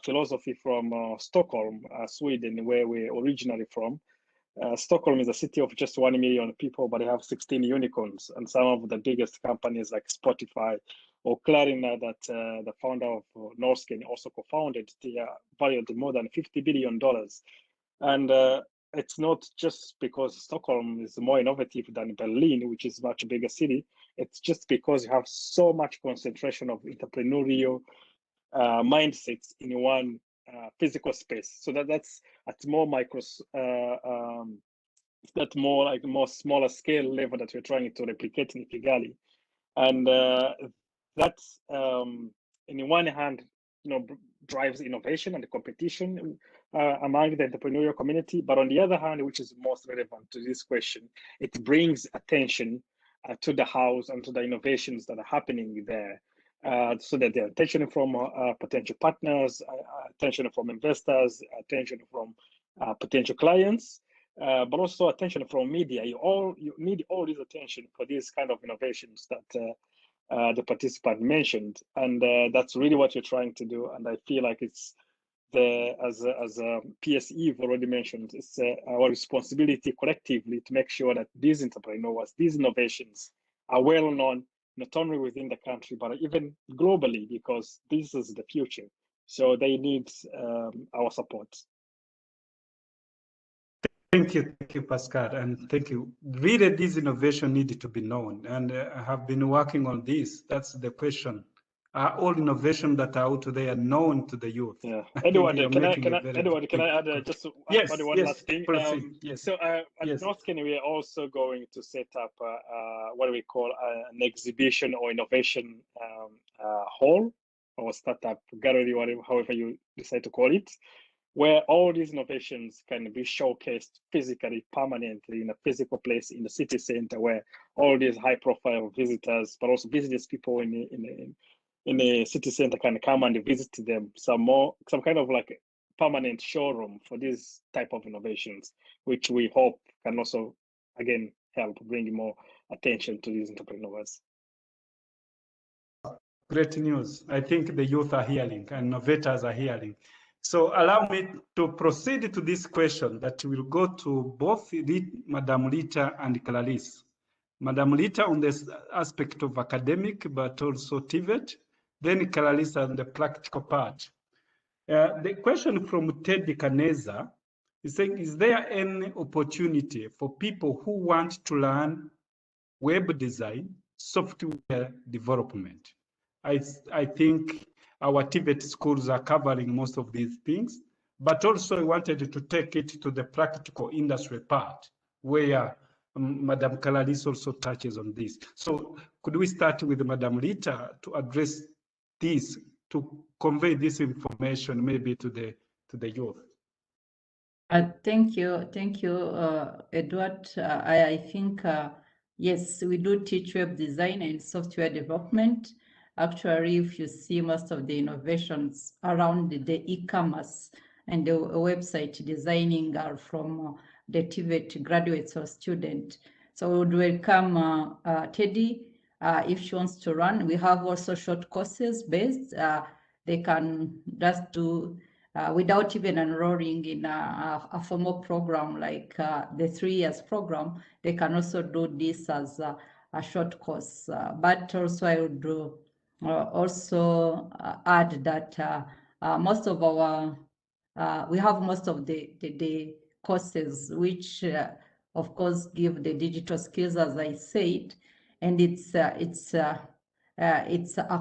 philosophy from Stockholm, Sweden, where we're originally from. Stockholm is a city of just 1 million people, but they have 16 unicorns. And some of the biggest companies like Spotify or Klarna that the founder of NOSCAN also co-founded, they are valued more than $50 billion. And it's not just because Stockholm is more innovative than Berlin, which is a much bigger city. It's just because you have so much concentration of entrepreneurial mindsets in one physical space. So that's at more that more like more smaller scale level that we're trying to replicate in Kigali. And that's in one hand, drives innovation and competition among the entrepreneurial community. But on the other hand, which is most relevant to this question, it brings attention to the house and to the innovations that are happening there. So that the attention from potential partners, attention from investors, attention from potential clients, but also attention from media. You need all this attention for these kind of innovations that the participant mentioned, and that's really what you're trying to do. And I feel like it's as PSE have already mentioned, it's our responsibility collectively to make sure that these entrepreneurs, these innovations are well known, not only within the country, but even globally, because this is the future. So they need our support. Thank you, Pascal, and thank you. Really, this innovation needed to be known, and I have been working on this. That's the question. Are all innovations that are out there known to the youth? Yeah. Edward, can I add just yes, one yes, last thing? Yes. So at North Kenya, we are also going to set up what we call an exhibition or innovation hall or startup gallery, whatever, however you decide to call it, where all these innovations can be showcased physically, permanently in a physical place in the city center, where all these high-profile visitors, but also business people in the city center can come and visit them. Some kind of like permanent showroom for these type of innovations, which we hope can also again help bring more attention to these entrepreneurs. Great news. I think the youth are hearing and innovators are hearing. So allow me to proceed to this question that will go to both Madam Rita and Clarisse. Madam Rita on this aspect of academic, but also TVET, then Clarisse on the practical part. The question from Teddy Kaneza is saying, is there any opportunity for people who want to learn web design, software development? I think our TVET schools are covering most of these things, but also I wanted to take it to the practical industry part where Madam Clarisse also touches on this. So could we start with Madam Rita to address this, to convey this information maybe to the youth? Thank you, Edward. I think, yes, we do teach web design and software development. Actually, if you see most of the innovations around the e-commerce and the website designing are from the TVET graduates or students. So we would welcome Teddy if she wants to run. We have also short courses based. They can just do without even enrolling in a formal program like the 3 years program. They can also do this as a short course. But also I would also add that most of our, we have most of the courses which of course give the digital skills, as I said, and it's a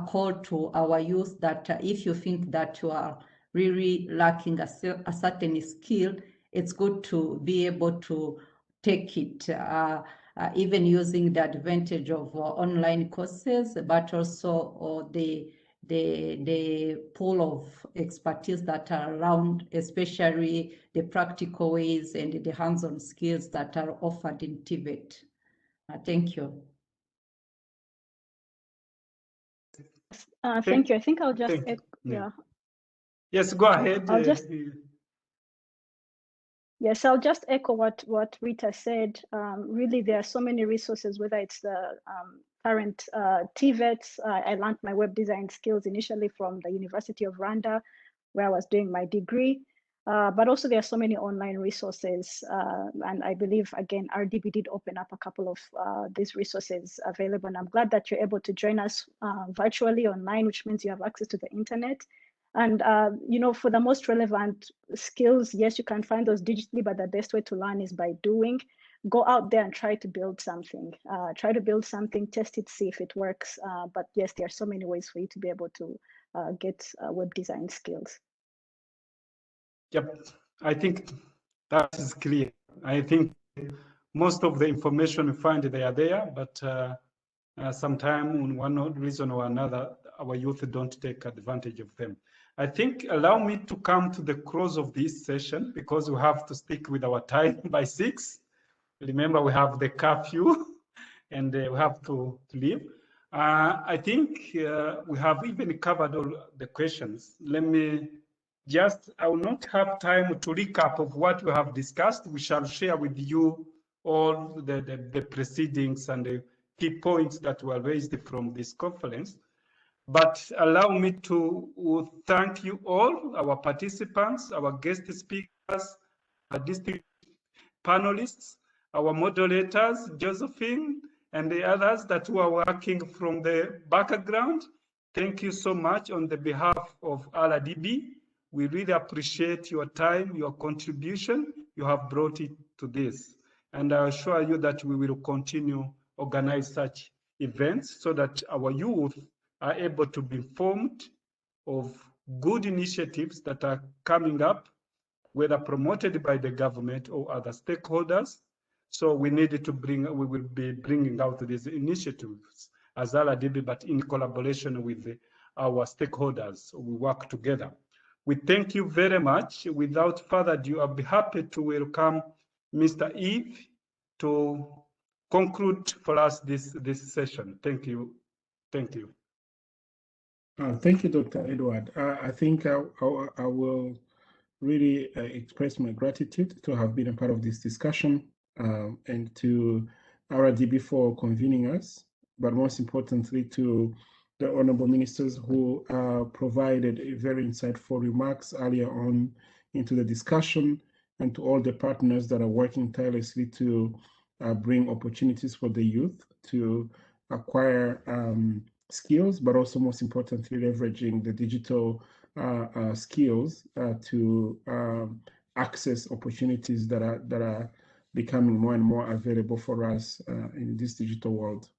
call to our youth that if you think that you are really lacking a certain skill, it's good to be able to take it, even using the advantage of online courses, but also the pool of expertise that are around, especially the practical ways and the hands-on skills that are offered in TVET. Thank you. Thank you. I think I'll just yeah. Yes, go ahead. Yes, I'll just echo what Rita said. Really, there are so many resources, whether it's the current TVETs. I learned my web design skills initially from the University of Rwanda, where I was doing my degree. But also there are so many online resources. And I believe, again, RDB did open up a couple of these resources available. And I'm glad that you're able to join us virtually online, which means you have access to the internet. And, you know, for the most relevant skills, yes, you can find those digitally, but the best way to learn is by doing. Go out there and try to build something. Test it, see if it works. But yes, there are so many ways for you to be able to get web design skills. Yep, I think that is clear. I think most of the information we find they are there, but sometimes, in one reason or another, our youth don't take advantage of them. I think allow me to come to the close of this session because we have to stick with our time by 6. Remember, we have the curfew and we have to leave. I think we have even covered all the questions. Let me just, I will not have time to recap of what we have discussed. We shall share with you all the proceedings and the key points that were raised from this conference. But allow me to thank you all, our participants, our guest speakers, our district panelists, our moderators, Josephine, and the others that were working from the background. Thank you so much on the behalf of RDB. We really appreciate your time, your contribution. You have brought it to this. And I assure you that we will continue organize such events so that our youth are able to be informed of good initiatives that are coming up, whether promoted by the government or other stakeholders. So we needed to we will be bringing out these initiatives as RDB, but in collaboration with our stakeholders. We work together. We thank you very much. Without further ado, I'll be happy to welcome Mr. Eve to conclude for us this session. Thank you. Thank you. Thank you, Dr. Edward. I think I will really express my gratitude to have been a part of this discussion and to RDB for convening us, but most importantly to the honorable ministers who provided very insightful remarks earlier on into the discussion, and to all the partners that are working tirelessly to bring opportunities for the youth to acquire skills, but also most importantly, leveraging the digital skills to access opportunities that are becoming more and more available for us in this digital world.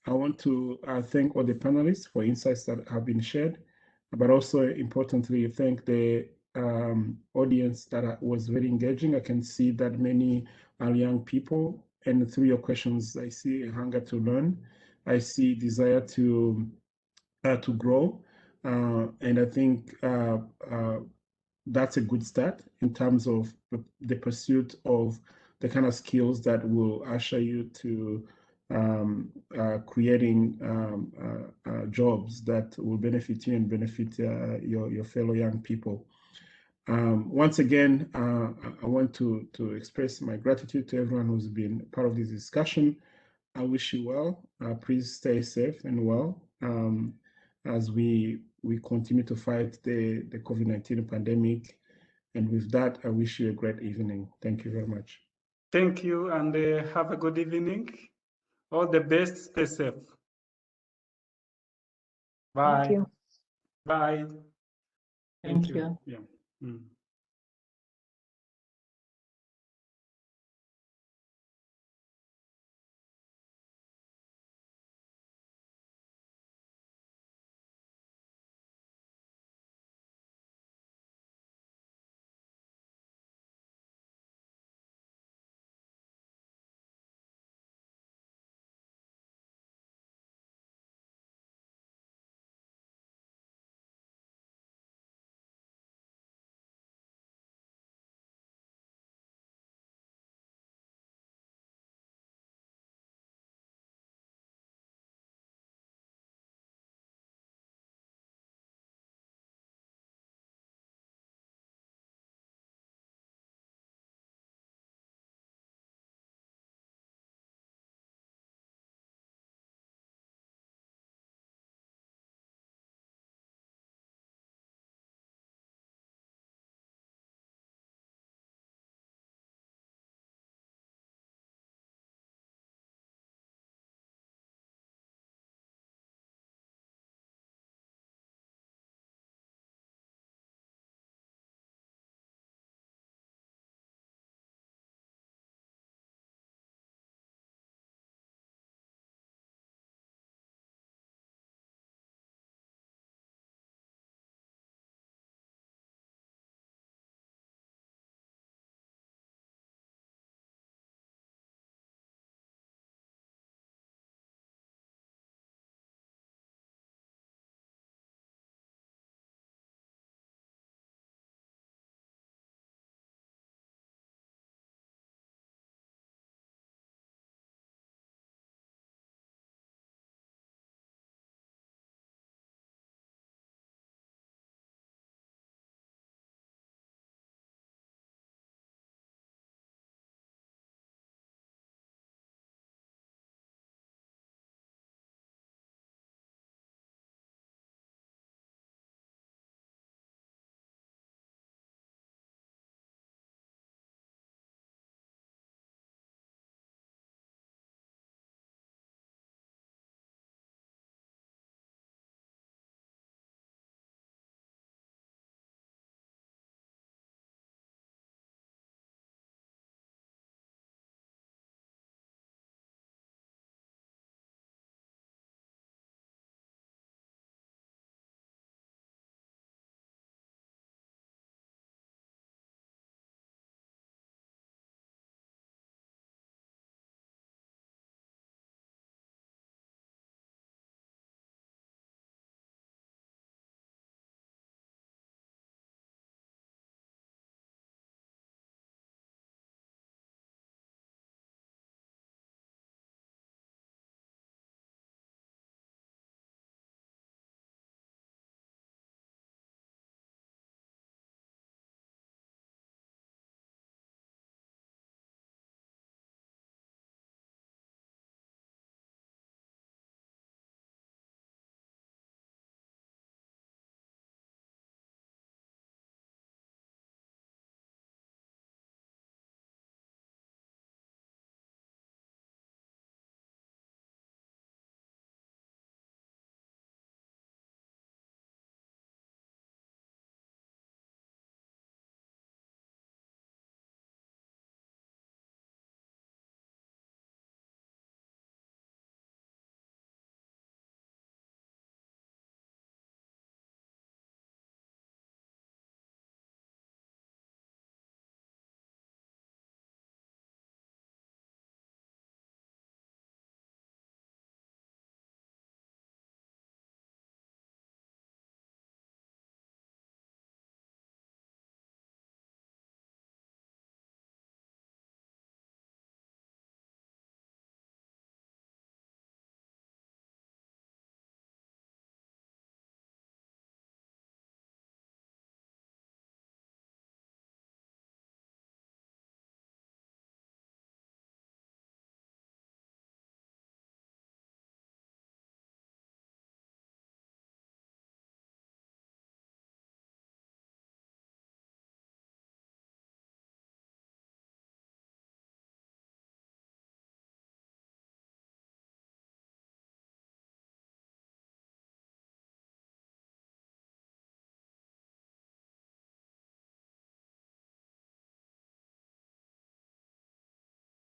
I want to thank all the panelists for insights that have been shared, but also importantly, thank the audience that was very engaging. I can see that many are young people, and through your questions, I see a hunger to learn. I see desire to grow, and I think that's a good start in terms of the pursuit of the kind of skills that will usher you to creating jobs that will benefit you and benefit your fellow young people. Once again, I want to express my gratitude to everyone who's been part of this discussion. I wish you well. Please stay safe and well as we continue to fight the COVID-19 pandemic. And with that, I wish you a great evening. Thank you very much. Thank you, and have a good evening. All the best. Stay safe. Bye. Thank you. Bye. Thank you. Yeah.